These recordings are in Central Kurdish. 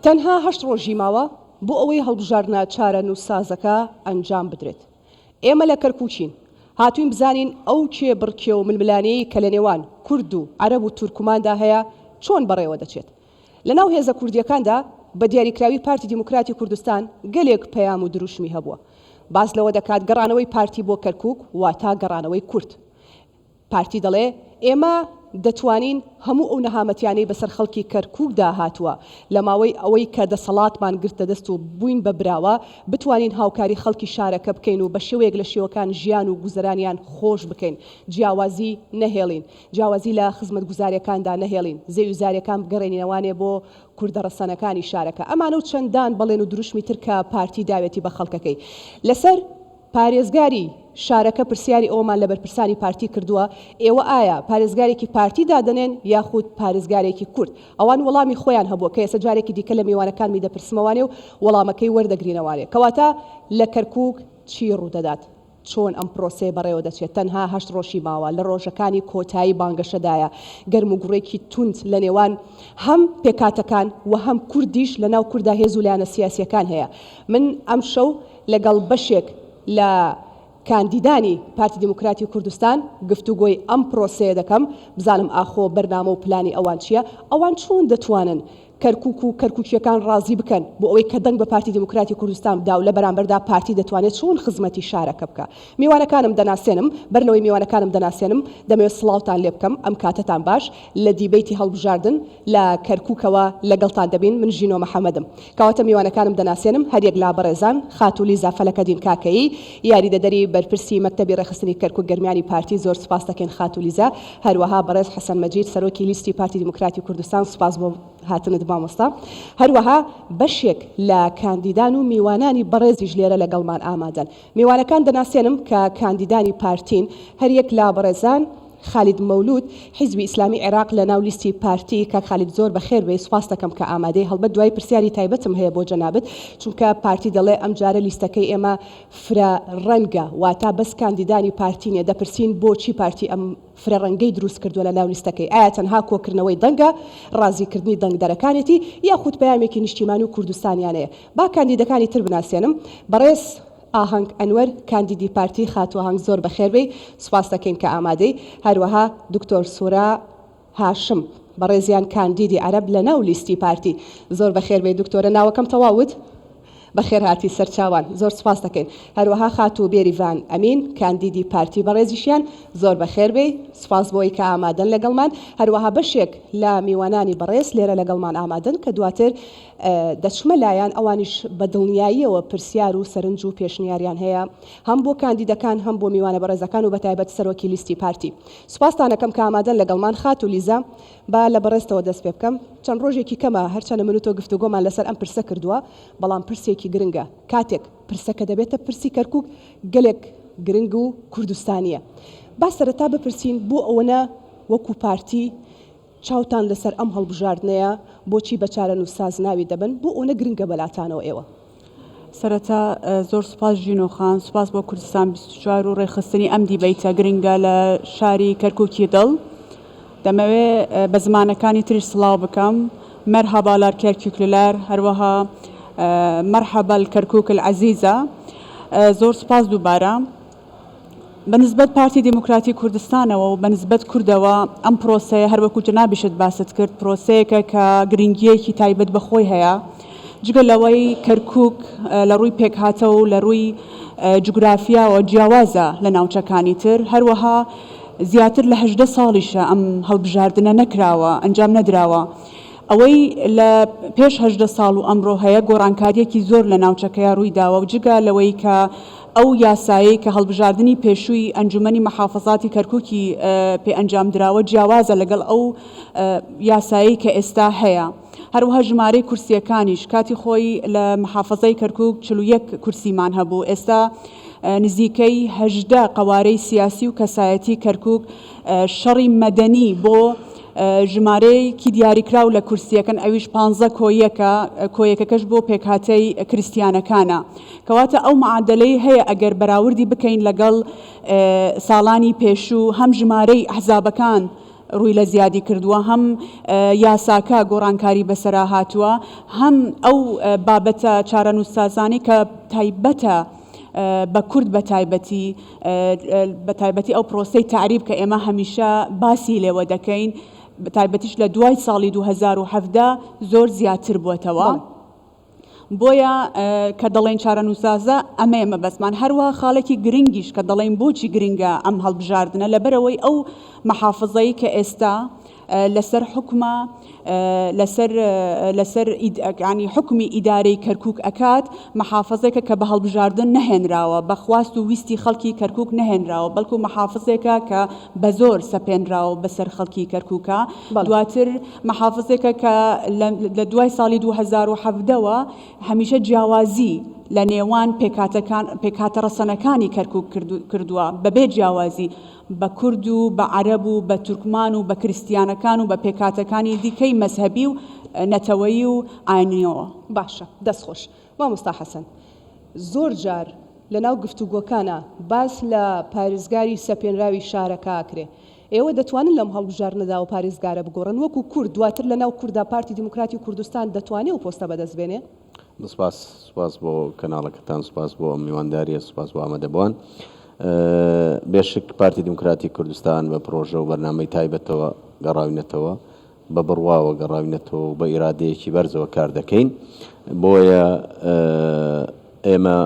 تەنها 8 ڕۆژی ماوە بۆ ئەوەی هەڵبژاردنە چارە نووسازەکە ئەنجام بدرێت. ئێمە لە کەرکووکین، هاتوین بزانین ئەو کێ بڕکێ و ململانەیەی کە لە نێوان کورد و عەرەب و تورکماندا هەیە چۆن بەڕێوە دەچێت. لەناو هێزە کوردیەکاندا بە دیاریکراوی پارتی دیموکراتی کوردستان گەلێک پەیام و دروشمی هەبووە. باس لەوە دەکات گەڕانەوەی پارتی بۆ کەرکووک واتە گەڕانەوەی کورد. پارتی دەڵێ ئێمە دەتوانین هەموو ئەو نەهامەتیانەی بەسەر خەڵکی کەرکووکدا هاتووە لە ماوەی ئەوەی کە دەسەڵاتمان گرتە دەست و بووین بە براوە بتوانین هاوکاری خەڵکی شارەکە بکەین و بە شێوەیەک لە شێوەکان ژیان و گوزەرانیان خۆش بکەین، جیاوازی نەهێڵین، جیاوازی لە خزمەت گوزاریەکاندا نەهێڵین، زێوی زاریەکان بگەڕێنینەوانێ بۆ کوردە ڕەسەنەکانی شارەکە. ئەمانە و چەندان بەڵێن و دروشمی تر کە پارتی داوێتی بە خەڵکەکەی. لەسەر پارێزگاری شارەکە پرسیاری ئەومان لە بەرپرسانی پارتی کردووە، ئێوە ئایا پارێزگارێکی پارتی دادنێن یاخود پارێزگارێکی کورد؟ ئەوان وەڵامی خۆیان هەبووە کە ئێستا جارێکی دیکە لە میوانەکانمی دەپرسمەوانێ و وەڵامەکەی وەردەگرینەوانێ. کەواتە لە کەرکووک چی ڕوودەدات؟ چۆن ئەم پرۆسەیە بەڕێوە دەچێت؟ تەنها 8 ڕۆژی ماوە لە ڕۆژەکانی کۆتایی بانگەشەدایە، گەرم و گوڕێکی توند لە نێوان هەم پێکاتەکان و هەم کوردیش لە ناو کووردا هێز و لایەنە سیاسیەکان هەیە. من ئەم شەو لەگەڵ بەشێک لە کاندیدانی پارتی دیموکراتی کوردستان گفتوگۆی ئەم پرۆسەیە دەکەم، بزانم ئاخۆ بەرنامە و پلانی ئەوان چییە، ئەوان چۆن دەتوانن کەرکووک و کەرکووکیەکان ڕازی بکەن بۆ ئەوەی کە دەنگ بە پارتی دیموکراتی کوردستان بدا و لە بەرامبەردا پارتی دەتوانێت چۆن خزمەتی شارەکە بکە. میوانەکانم دەناسێنم، بەرنەوەی میوانەکانم دەناسێنم، دەمەوێت سڵاوتان لێ بکەم، ئەم کاتتان باش لە دیبەیتی هەڵبژاردن لە کەرکووکەوە لەگەڵتان دەبین. من ژینۆ محەممەدم، کەواتە میوانەکانم دەناسێنم، هەرێک لا بەڕێزان خاتولی زافەلەکەدین کاکەیی یاریدەدەری بەرپرسی مەکتەبی ڕێخستنی کەرکووک گەرمیانی پارتی، زۆر سپاس دەکەین خاتولیزا. هەروەها بەڕێز حەسەن مەجید سەرۆکی لیستی پارتی دیموکراتی کوردستان، سپاس بۆ هاتنت مامۆستا. هەروەها بەشێک لە کاندیدان و میوانانی بەڕێزیش لێرە لەگەڵمان ئامادەن. میوانەکان دەناسێنم کە کاندیدانی پارتین، هەریەک لا بەڕێزان خالید مەولود حیزبی ئیسلامی عێراق لە ناو لیستی پارتی. کاک خالید زۆر بەخێر بێ، سوپاس دەکەم کە ئامادەی. هەڵبەت دوای پرسیاری تایبەتم هەیە بۆ جەنابەت، چونکە پارتی دەڵێ ئەم جارە لیستەکەی ئێمە فرە ڕەنگە، واتە بەس کاندیدانی پارتی نیە. دەپرسین بۆچی پارتی ئەم فرە ڕەنگەی دروست کردووە لە ناو لیستەکەی؟ ئایا تەنها کۆکردنەوەی دەنگە، ڕازیکردنی دەنگدەرەکانێتی، یاخود پەیامێکی نیشتیمانی و کوردستانیانەیە؟ با کاندیدەکانی تر بناسێنم. بەڕێز ئاهەنگ ئەنوەر کاندیدی پارتی خاتووە هەنگ، زۆر بەخێر بێ، سوپاس دەکەین کە ئامادەی. هەروەها دکتۆر سورا هاشم بەڕێزیان کاندیدی عەرەب لە ناو لیستی پارتی، زۆر بەخێر بێ دکتۆرە، ناوەکەم تەواوت بەخێر هاتی سەرچاوان، زۆر سپاس دەکەین. هەروەها خاتوو بێریڤان ئەمین کاندیدی پارتی بەڕێزیشیان، زۆر بەخێر بێ، سپاس بۆی کە ئامادەن لەگەڵمان. هەروەها بەشێک لە میوانانی بەڕێز لێرە لەگەڵمان ئامادەن کە دواتر دەچمە لایەن، ئەوانیش بە دڵنیاییەوە پرسیار و سەرنج و پێشنیاریان هەیە، هەم بۆ کاندیدەکان هەم بۆ میوانە بەڕێزەکان و بەتایبەت سەرۆکی لیستی پارتی. سوپاسدانەکەم کە ئامادەن لەگەڵمان. خاتولیزا با لە بەڕێزتەوە دەست پێ بکەم. چەند ڕۆژێکی کەمە هەرچەندە من و تۆ گفتوگۆمان لەسەر ئەم پرسە کردووە، بەڵام پرسێکی گرنگە. کاتێک پرسەکە دەبێتە پرسی کەرکووک گەلێک گرنگ و کوردستانیە. با سەرەتا بپرسین بۆ ئەوەنە وەکو پارتی چاوتان لەسەر ئەم هەڵبژاردنەیە، بۆچی بە چارە نووساز ناوی دەبن، بۆ ئەوەنە گرنگە بەلاتانەوە ئێوە؟ سەرەتا زۆر سوپاس ژینۆخان، سوپاس بۆ کوردستان 24 و ڕێخستنی ئەم دیبەیتە گرنگە لە شاری کەرکووکی دڵ. دەمەوێت بە زمانەکانی تریش سڵاو بکەم. مەرحەبا لار کەرکووک لەلار، هەروەها مەرحەبا الکەرکووک العەزیزە. زۆر سوپاس دووبارە. بەنسبەت پارتی دیموکراتی کوردستانەوە و بەنسبەت کوردەوە ئەم پرۆسەیە هەروەکو جەنابیشت باست کرد، پرۆسەیەکە کە گرنگیەکی تایبەت بەخۆی هەیە، جگە لەوەی کەرکووک لە ڕووی پێکهاتە و لە ڕووی جوگرافیاوە جیاوازە لە ناوچەکانی تر. هەروەها زیاتر لە 18 ساڵیشە ئەم هەڵبژاردنە نەکراوە، ئەنجام نەدراوە. ئەوەی لە پێش 18 ساڵ و ئەمڕۆ هەیە گۆڕانکاریەکی زۆر لە ناوچەکەیە ڕووی داوە و جگە لەوەی کە ئەو یاسایی کە هەڵبژاردننی پێشووی ئەنجومەنی مەحافەزاتی کەرکووکی پێ ئەنجام دراوە جیاوازە لەگەڵ ئەو یاسایی کە ئێستا هەیە. هەروەها ژمارەی کورسیەکانیش کاتی خۆی لە محافەزەی کەرکووک 41 کورسیمان هەبوو، ئێستا نزیکەی 18 قوارەی سیاسی و کەسایەتی کەرکووک شەڕی مەدەنی بۆ ژمارەیەکی دیاریکراو لە کورسیەکەن، ئەویش 15 کۆیەکەکەش بۆ پێکهاتەی کریستیانەکانە. کەواتە ئەو معادلەی هەیە ئەگەر بەراوردی بکەین لەگەڵ ساڵانی پێشوو، هەم ژمارەی ئەحزابەکان ڕووی لە زیادی کردووە، هەم یاساکە گۆڕانکاری بەسەرا هاتووە، هەم ئەو بابەتە چارەنووسسازانی کە تایبەتە بە کورد بە تایبەتی ئەو پرۆسەی تعریب کە ئێمە هەمیشە باسی لێوە دەکەین، بە تایبەتیش لە دوای ساڵی 2017 زۆر زیاتر بووەتەوە. بۆیە کە دەڵێن چارەنووسسازە ئەمە ئێمە بەسمان هەروە خاڵێکی گرنگیش کە دەڵێن بۆچی گرنگە ئەم هەڵبژاردنە لەبەرەوەی ئەو محافظەی کە ئێستا لەسەر حکومە لەسەر ینی حکمی ئیدارەی کەرکووک ئەکات، محافظێکە کە بە هەڵبژاردن نەهێنراوە، بەخواست و ویستی خەڵکی کەرکووک نەهێنراوە، بەڵکو محافظێکە کە بە زۆر سەپێنراوە بەسەر خەڵکی کەرکووکە. دواتر محافظێکە کە لە دوای ساڵی 2017ەوە هەمیشە جیاوازی لە نێوان پێکاتە ڕەسەنەکانی کەرکووک کردووە، بەبێ جیاوازی بە کورد و بە عەرەب و بە تورکمان و بە کریستیانەکان و بە پێکاتەکانی دیکەی مەزهەبی و نەتەوەیی و ئاینیەوە. باشە، دەستخۆش. مامۆستا حەسەن، زۆر جار لە ناو گفتوگۆکانە باس لە پارێزگاری سەپێنراوی شارەکە ئاکرێ. ئێوە دەتوانن لەم هەڵبژاردنەدا و پارێزگارە بگۆڕن وەکو کورد، دواتر لە ناو کووردا پارتی دیموکراتی کوردستان دەتوانێت و پۆستە بەدەستبێنێ؟ سپاس بۆ کەناڵەکەتان، سپاس بۆ میوانداریە، سپاس بۆ ئامادەبووان. بێشک پارتی دیموکراتی کوردستان بە پرۆژە و بەرنامەی تایبەتەوە گەڕاوینەتەوە، بە بڕواوە گەڕاوینەتەوە و بە ئیرادەیەکی بەرزەوە کار دەکەین. بۆیە ئێمە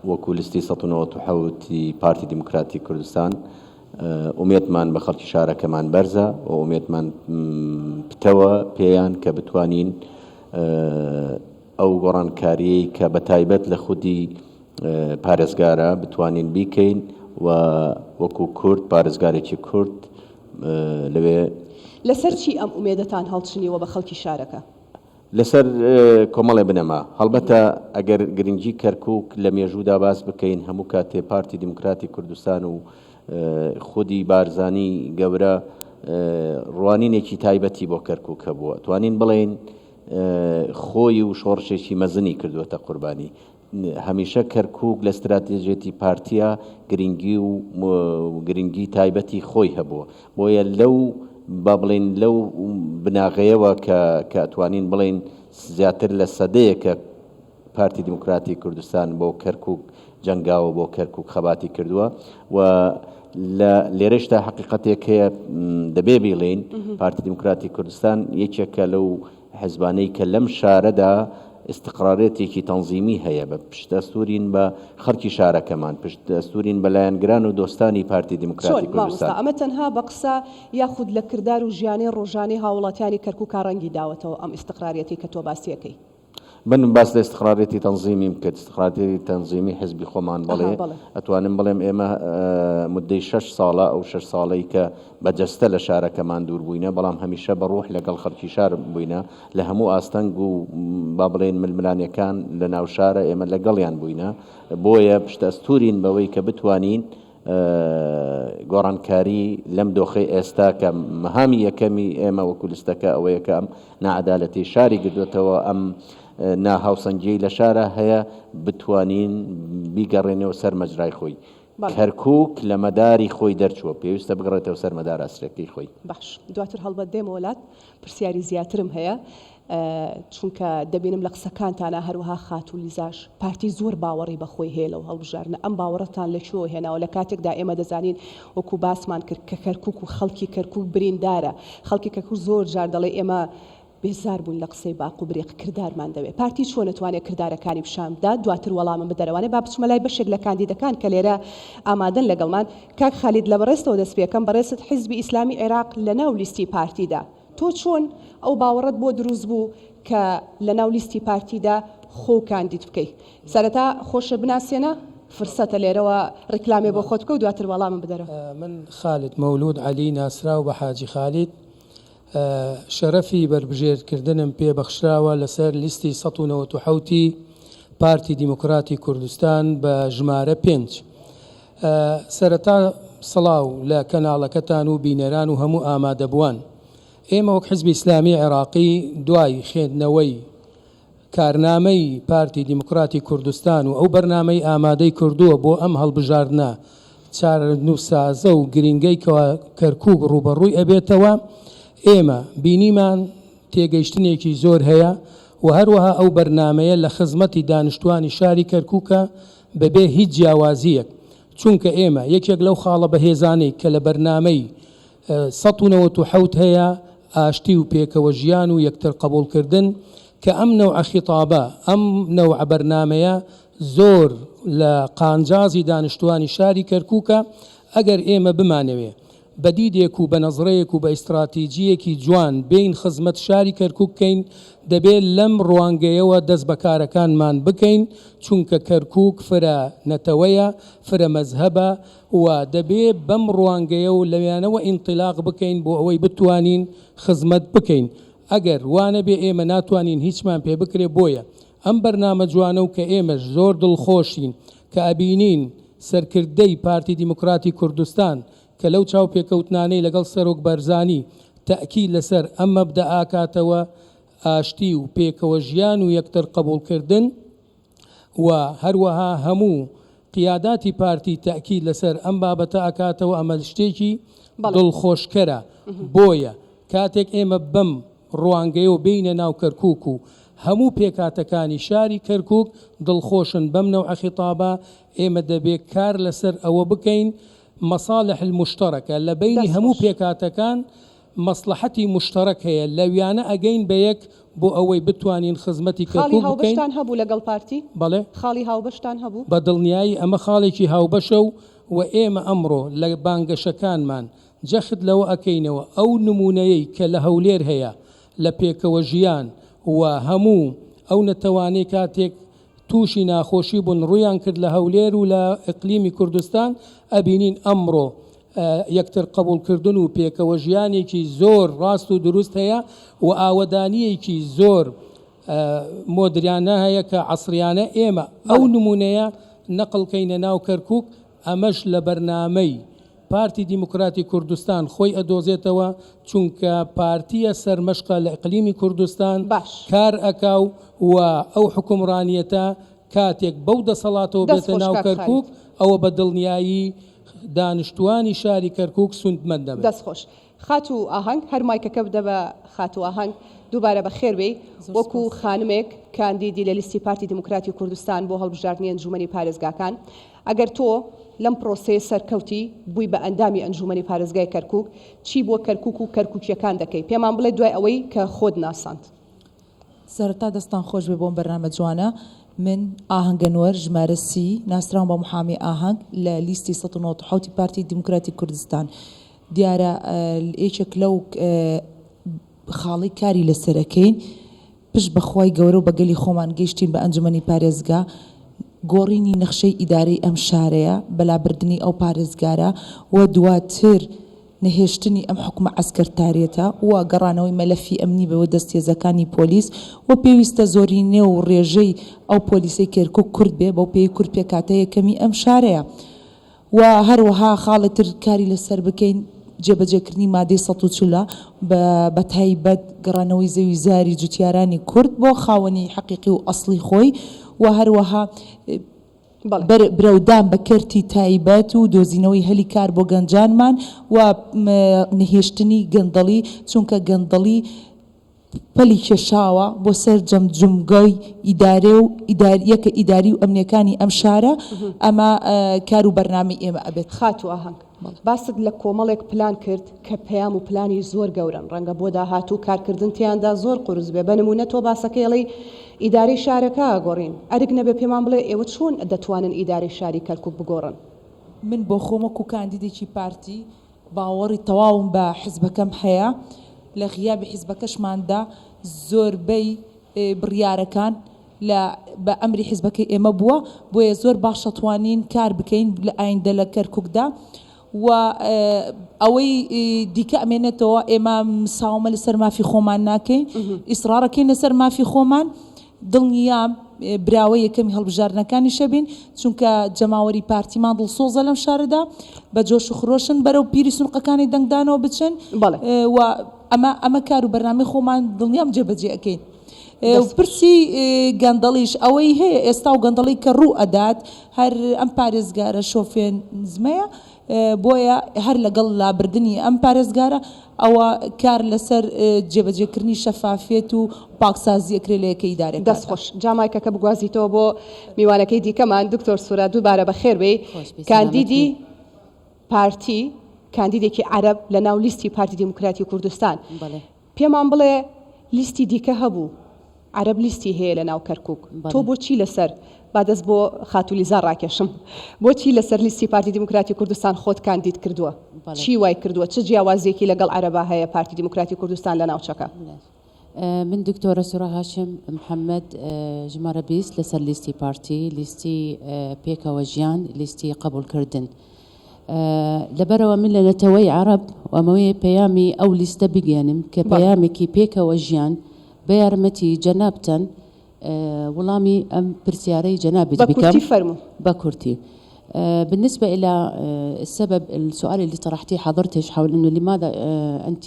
وەکو لیستی 1970 پارتی دیموکراتی کوردستان ئومێدمان بە خەڵکی شارەکەمان بەرزە و ئومێدمان پتەوە پێیان کە بتوانین ئەو گۆڕانکاریەی کە بە تایبەت لە خودی پارێزگارە بتوانین بیکەین و وەکو کورد پارێزگارێکی کورد لەوێ. لەسەر چی ئەم ئومێدەتان هەڵچنیوە بە خەڵکی شارەکە؟ لەسەر کۆمەڵێ بنەما. هەڵبەتە ئەگەر گرنگی کەرکووک لە مێژوودا باس بکەین، هەموو کاتێ پارتی دیموکراتی کوردستان و خودی بارزانی گەورە ڕوانینێکی تایبەتی بۆ کەرکووکە بووە، توانین بڵێن خۆی و شۆڕشێکی مەزنی کردووەتە قوربانی. هەمیشە کەرکووک لە استراتێژێتی پارتیە گرنگی تایبەتی خۆی هەبووە. بۆیە لەو با بڵێن لەو بناغەیەوە کە ئەتوانین بڵێن زیاتر لە سەدەیەکە پارتی دیموکراتی کوردستان بۆ کەرکووک جەنگاوە، بۆ کەرکووک خەباتی کردووە و لە لێرەشتا حقیقەتێک هەیە دەبێ بڵێن پارتی دیموکراتی کوردستان یەکێکە لەو حزبانەی کە لەم شارەدا استقرارێتێکی تەنزیمی هەیە، بە پشتەستورین بە خەڵکی شارەکەمان، پشتەستورین بە لایەنگران و دۆستانی پارتی دیموکراتی کوردستان. ئەمە تەنها بە قسە یاخود لە کردار و ژیانی ڕۆژانەی هاوڵاتیانی کەرکووک ڕەنگی داوەتەوە ئەم استقراریەتی کە تۆ باسیەکەی؟ من باس لە استقرارێتی تەنزیمی بکرد، استقرارێتی تەنزیمی حزبی خۆمان بڵێ، ئەتوانم بڵێم ئێمە مدەی 6 ساڵە ئەو 6 ساڵەی کە بەجەستە لە شارەکەمان دوور بووینە، بەڵام هەمیشە بە ڕوح لەگەڵ خەڵکی شار بووینە، لە هەموو ئاستەنگ و با بڵێن ململانیەکان لە ناو شارە ئێمە لەگەڵیان بووینە. بۆیە پشتەستورین بەوەی کە بتوانین گۆڕانکاری لەم دۆخەی ئێستا کە مەهامی یەکەمی ئێمە وەکو لیستەکە ئەوەیە کە ئەم نەعەدالەتی شاری گردوێتەوە، ئەم ناهاوسەنگی لە شارە هەیە، بتوانین بیگەڕێنەوە سەر مەجرای خۆی. کەرکووک لە مەداری خۆی دەرچووە، پێویستە بگەڕێتەوە سەر مەدار ئەسرەکەی خۆی. باش، دواتر هەڵبەت دێمە وڵات، پرسیاری زیاترم هەیە چونکە دەبینم لە قسەکانتانە هەروەها خاتولیزاش پارتی زۆر باوەڕی بەخۆی هەیە لەو هەڵبژاردنە. ئەم باوەڕەتان لەکوێوە هێناوە؟ لە کاتێکدا ئێمە دەزانین وەکو باسمان کرد کە کەرکووک و خەڵکی کەرکووک بریندارە، خەڵکی کەرکووک زۆر جار دەڵێ ئێمە بێزار بوون لە قسەی باق و برێق کردارمان دەوێت. پارتی چۆن نتوانێت کردارەکانی پیشانبدا؟ دواتر وەڵامم بدەرەوانێ با بچمە لای بەشێک لە کاندیدەکان کە لێرە ئامادەن لەگەڵمان. کاک خالید لە بەڕێستەوە دەست پێکەم، بەڕێست حیزبی ئیسلامی عێراق لە ناو لیستی پارتیدا، تۆ چۆن ئەو باوەڕەت بۆ دروست بوو کە لە ناو لیستی پارتیدا خۆ کاندید بکەیت؟ سەرەتا خۆشە بناسیێنە، فرسەتە لێرەوە ڕیکلامێ بۆ خۆت بکە و دواتر وەڵامم بدەرە. من خالد مەولود عەلی ناسراو بە حاجی خالید، شەرەفی بربژێرکردنم پێبەخشراوە لەسەر لیستی 1970 پارتی دیموکراتی کوردستان بە ژمارە 5. سەرەتا سڵاو لە کەناڵەکەتان و بینەران و هەموو ئامادەبووان. ئێمە وەک حزبی ئیسلامی عێراقی دوای خوێندنەوەی کارنامەی پارتی دیموکراتی کوردستان و ئەو بەرنامەی ئامادەی کردووە بۆ ئەم هەڵبژاردنە چارەنووسازە و گرنگەی کەرکووک ڕوبەڕووی ئەبێتەوە ئێمە بینیمان تێگەیشتنێکی زۆر هەیە و هەروەها ئەو بەرنمەیە لە خزمەتی دانیشتوانی شاری کەرکووکە بەبێ هیچ جیاوازیەک چونکە ئێمە یەکێک لەو خاڵە بەهێزانەی کە لە بەرنامەی 1970 هەیە ئاشتی و پێکەوە ژیان و یەکتر قبولکردن کە ئەم نەوعە خیتابە ئەم نەوعە بەرنمەیە زۆر لە قانجازی دانیشتوانی شاری کەرکووکە ئەگەر ئێمە بمانەوێ بەدیدێک و بە نەزڕەیەک و بە ئیستراتیجیەکی جوان بین خزمەت شاری کەرکووک بکەین دەبێت لەم ڕوانگەیەوە دەست بەکارەکانمان بکەین چونکە کەرکووک فرە نەتەوەیە فرە مەزهەبە و دەبێت بەم ڕوانگەیە و لەویانەوە ئینطیلاق بکەین بۆ ئەوەی بتوانین خزمەت بکەین ئەگەر وانە بێ ئێمە ناتوانین هیچمان پێ بکرێ بۆیە ئەم بەرنامە جوانە و کە ئێمەش زۆر دڵخۆشین کە ئەبینین سەرکردەی پارتی دیموکراتی کوردستان کە لەو چاوپێکەوتنانەی لەگەڵ سەرۆک بەرزانی تەئکید لەسەر ئەم مەبدە ئاکاتەوە ئاشتی و پێکەوە ژیان و یەکتر قبولکردن و هەروەها هەموو قیاداتی پارتی تەئکید لەسەر ئەم بابەتە ئاکاتەوە ئەمە شتێکی دڵخۆشکەرە بۆیە کاتێک ئێمە بەم ڕوانگەیە و بینە ناو کەرکووک و هەموو پێکاتەکانی شاری کەرکووک دڵخۆشن بەم نەوعە خیتابە ئێمە دەبێت کار لەسەر ئەوە بکەین مەصالح المشترەکە لە بینی هەموو پێکاتەکان مەصلحەتی مشترەک هەیە لەویانە ئەگەین بە یەک بۆ ئەوەی بتوانین خزمەتی کەرکووک بکەین. خاڵی هاوبەشتان هەبوو لەگەڵ پارتی؟ بەڵێ خاڵی هاوبەشتان هەبوو؟ بە دڵنیایی ئەمە خاڵێکی هاوبەشە و ئێمە ئەمڕۆ لە بانگەشەکانمان جەخت لەوە ئەکەینەوە ئەو نمونەیەی کە لە هەولێر هەیە لە پێکەوە ژیان و هەموو ئەو نەتەوانەی کاتێک تووشی ناخۆشی بوون ڕویان کرد لە هەولێر و لە ئیقلیمی کوردستان ئەبینین ئەمڕۆ یەکتر قبولکردن و پێکەوە ژیانێکی زۆر ڕاست و دروست هەیە و ئاوەدانیەکی زۆر مۆدریانە هەیە کە عەسریانە ئێمە ئەو نمونەیە نەقڵکەینە ناو کەرکووک ئەمەش لە بەرنامەی پارتی دیموکراتی کوردستان خۆی ئەدۆزێتەوە چونکە پارتیە سەرمەشقە لە ئیقلیمی کوردستان کار ئەکاو و ئەو حکومڕانیەتە کاتێک بەو دەسەڵاتەوە بێتە ناو کەرکووک ئەوە بە دڵنیایی دانیشتوانی شاری کەرکووک سوودمەند دەبێت. دەستخۆش خات و ئاهەنگ هەر مایکەکە بدە بە خات و ئاهەنگ دووبارە بە خێربێ وەکو خانمێک کاندیدی لە لیستی پارتی دیموکراتی کوردستان بۆ هەڵبژاردننی ئەنجومەنی پارێزگاکان ئەگەر تۆ لەم پرۆسەیە سەرکەوتی بووی بە ئەندامی ئەنجومەنی پارێزگای کەرکووک چی بۆ کەرکووک و کەرکووکیەکان دەکەی پێمان بڵێ دوای ئەوەی کە خۆت ناساند. سەرەتا دەستان خۆش بێ بۆم بەرنامە جوانە من ئاهەنگەنوەر ژمارە سی ناسراوم بە محامی ئاهەنگ لە لیستی 1970 پارتی دیموکراتی کوردستان دیارە یەکێک لەو خاڵی کاری لەسەرەکەین پشت بەخوای گەورە و بەگەلی خۆمان گەیشتین بە ئەنجومەنی پارێزگا گۆڕینی نەخشەی ئیدارەی ئەم شارەیە بەلابردنی ئەو پارێزگارە و دواتر نەهێشتنی ئەم حکومە عەسکەرتاریەتە و گەڕانەوەی مەلەفی ئەمنی بەوە دەستێزەکانی پۆلیس و پێویستە زۆرینێ و ڕێژەی ئەو پۆلیسەی کەرکووک کورد بێ بەو پێی کورد پێکاتە یەکەمی ئەم شارەیە و هەروەها خاڵێتر کاری لەسەر بکەین جێبەجێکردنی مادەی 140 بە تایبەت گەڕانەوەی زەوی زاری جوتیارانی کورد بۆ خاوەنی حەقیقی و ئەسڵی خۆی و هەروەها برەودان بە کەرتی تایبەت و دۆزینەوەی هەلی کار بۆ گەنجانمان و نەهێشتنی گەندەڵی چونکە گەندەڵی پەلی کێشاوە بۆ سەر جەمجومگەی ئیدارێ و یەکە ئیداری و ئەمنیەکانی ئەم شارە ئەمە کار و بەرنامەی ئێمە ئەبێت. خات و ئاهەنگ باست لە کۆمەڵێک پلان کرد کە پەیام و پلانی زۆر گەورن ڕەنگە بۆ داهاتوو کارکردن تیاندا زۆر قورس بێ بە نمونە تۆ باسەکەڵی ئیداری شارەکە گۆڕین ئەرک نەبێ پێمان بڵێ ئێوە چۆن دەتوانن ئیداری شاری کەرکووک بگۆڕن. من بۆ خۆمەکو کاندیدێکی پارتی باوەڕی تەواوم بە حیزبەکەم هەیە لە غیابی حیزبەکەشماندا زۆربەی بڕیارەکان بە ئەمری حیزبەکەی ئێمە بووە بۆیە زۆر باش دەتوانین کار بکەین لە ئایندە لە کەرکووکدا و ئەوەی دیکە ئەمێنێتەوە ئێمە مساومە لەسەر مافی خۆمان ناکەین ئیسرارەکەین لەسەر مافی خۆمان دڵنیام براوە یەکەمی هەڵبژاردنەکانی شەبین چونکە جەماوەری پارتیمان دڵسۆزە لەم شارەدا بە جۆش و خرۆشن بەرەو پیری سونقەکانی دەنگدانەوە بچن و ئەمە کار و بەرنامەی خۆمان دڵنیام جێبەجێ ئەەکەین. پرسی گەندەڵیش ئەوەی هەیە ئێستا و گەندەڵی کە ڕوو ئەدات هەر ئەم پارێزگارە شۆفێنزمەیە بۆیە هەر لەگەڵ لابردنی ئەم پارێزگارە ئەوە کار لەسەر جێبەجێکردنی شەفافێت و پاکسازیەکرێ لە یەکەی ئیدارەکە. دەستخۆش جامایکەکە بگوازیتەوە بۆ میوانەکەی دیکەمان دکتۆر سورا دووبارە بەخێر بێ کاندیدی پارتی کاندیدێکی عەرەب لە ناو لیستی پارتی دیموکراتی کوردستان پێمان بڵێ لیستی دیکە هەبوو عەرەب لیستی هەیە لە ناو کەرکووک تۆ بۆچی لەسەر با دەست بۆ خاتولیزا ڕاکێشم بۆچی لەسەر لیستی پارتی دیموکراتی کوردستان خۆت کاندید کردووە چی وای کردووە چ جیاوازیەکی لەگەڵ عەرەبا هەیە پارتی دیموکراتی کوردستان لە ناوچەکە؟ من دكتورة سورة هاشم محمد جمارة بيس لسر ليستي بارتي ليستي بيكا وجيان ليستي قبول كردن لبرا ومن لنتوي عرب وموي بيامي أو ليست بيجانم كبيامي كي بيكا وجيان بيارمتي جنابتن ولامي أم برسياري جنابي بكورتي فرمو بكورتي بالنسبة إلى السبب السؤال اللي طرحتيه حضرتش حول أنه لماذا أنت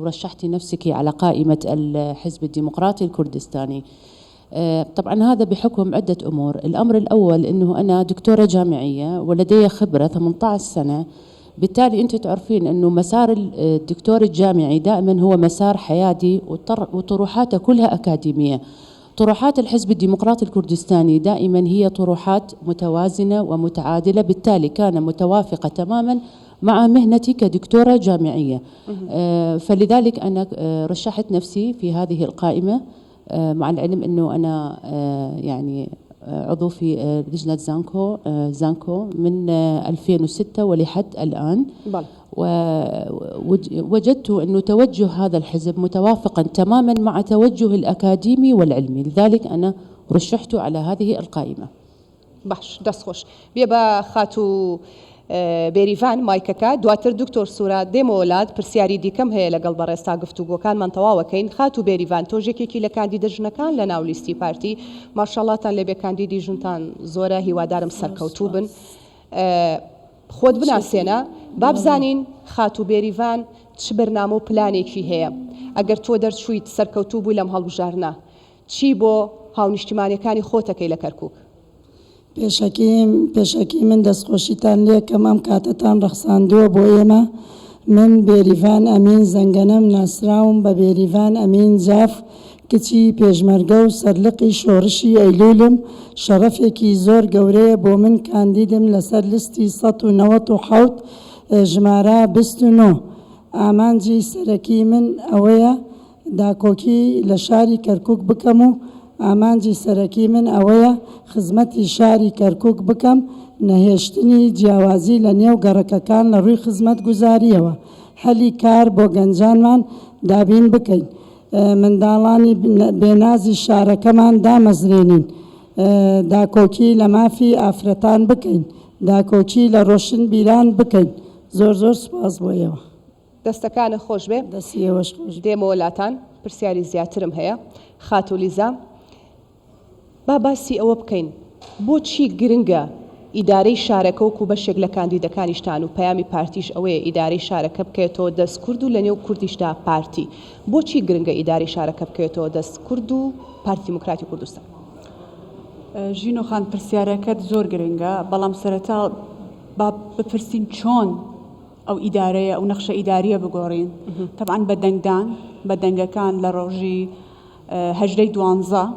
رشحتي نفسك على قائمة الحزب الديمقراطي الكردستاني. طبعا هذا بحكم عدة أمور. الأمر الأول أنه أنا دكتورة جامعية ولدي خبرة 18 سنة، بالتالي أنت تعرفين أنه مسار الدكتور الجامعي دائما هو مسار حيادي وطروحاته كلها أكاديمية. طروحات الحزب الديمقراطي الكردستاني دائما هي طروحات متوازنة ومتعادلة، بالتالي كان متوافقة تماما مع مهنتي كدكتورة جامعية. فلذلك أنا رشحت نفسي في هذه القائمة، مع العلم أنه أنا يعني عضو في لجنة زانكو من 2006 ولحد الآن. ووجدت أنه توجه هذا الحزب متوافقا تماما مع توجه الأكاديمي والعلمي، لذلك أنا رشحت على هذه القائمة. باش دەستخۆش بێ بە خاتو بێریڤان مایکەکە دواتر دکتۆر سورا دێمەوەلات پرسیاری دیکەم هەیە لەگەڵ بەڕێستا گفتوگۆکانمان تەواوەکەین. خاتو بێریڤان تۆژێکێکی لە کاندیدە ژنەکان لە ناو لیستی پارتی ماشەڵڵاتان لێبێ کاندیدی ژنتان زۆرە هیوادارم سەرکەوتوو بن. خۆت بناسێنە با بزانین خاتو بێریڤان چ بەرنامە و پلانێکی هەیە ئەگەر تۆ دەرچوویت سەرکەوتوو بووی لەم هەڵبژارنە چی بۆ هاونیشتیمانیەکانی خۆتەکەی لە کەرکووک؟ پێشەکی من دەستخۆشیتان لێ کەم ئەم کاتتان ڕەخساندووە بۆ ئێمە. من بێریڤان ئەمین زەنگەنەم ناسراوم بە بێریڤان ئەمین جاف کچی پێشمەرگە و سەرلقی شۆڕشی ئەیلولم. شەرەفێکی زۆر گەورەیە بۆ من کاندیدم لەسەر لیستی 1970 ژمارە 29. ئامانجی سەرەکی من ئەوەیە داکۆکی لە شاری کەرکووک بکەم و ئامانجی سەرەکی من ئەوەیە خزمەتی شاری کەرکووک بکەم، نەهێشتنی جیاوازی لە نێو گەڕەکەکان لە ڕووی خزمەت گوزاریەوە، هەلی کار بۆ گەنجانمان دابین بکەین، منداڵانی بێنازی شارەکەمان دامەزرێنین، داکۆکی لە مافی ئافرەتان بکەین، داکۆکی لە ڕۆشن بیران بکەین. زۆر زۆر سوپاس بۆ ئێوە. دەستەکانە خۆش بێ دەستیەوەش خۆش. دێمەوەلاتان پرسیاری زیاترم هەیە. خاتولیزا با باسی ئەوە بکەین بۆچی گرنگە ئیدارەی شارەکە وەکو بەشێک لە کاندیدەکانیشتان و پەیامی پارتیش ئەوەیە ئیدارەی شارەکە بکەێتەوە دەست کورد و لە نێو کوردیشدا پارتی بۆچی گرنگە ئیدارەی شارەکە بکەێتەوە دەست کورد و پارتی دیموکراتی کوردستان؟ ژینۆ خان پرسیارەکەت زۆر گرنگە، بەڵام سەرەتا با بپرسین چۆن ئەو ئیدارەیە ئەو نەخشە ئیداریە بگۆڕین. طبعاً بە دەنگدان بە دەنگەکان لە ڕۆژی 12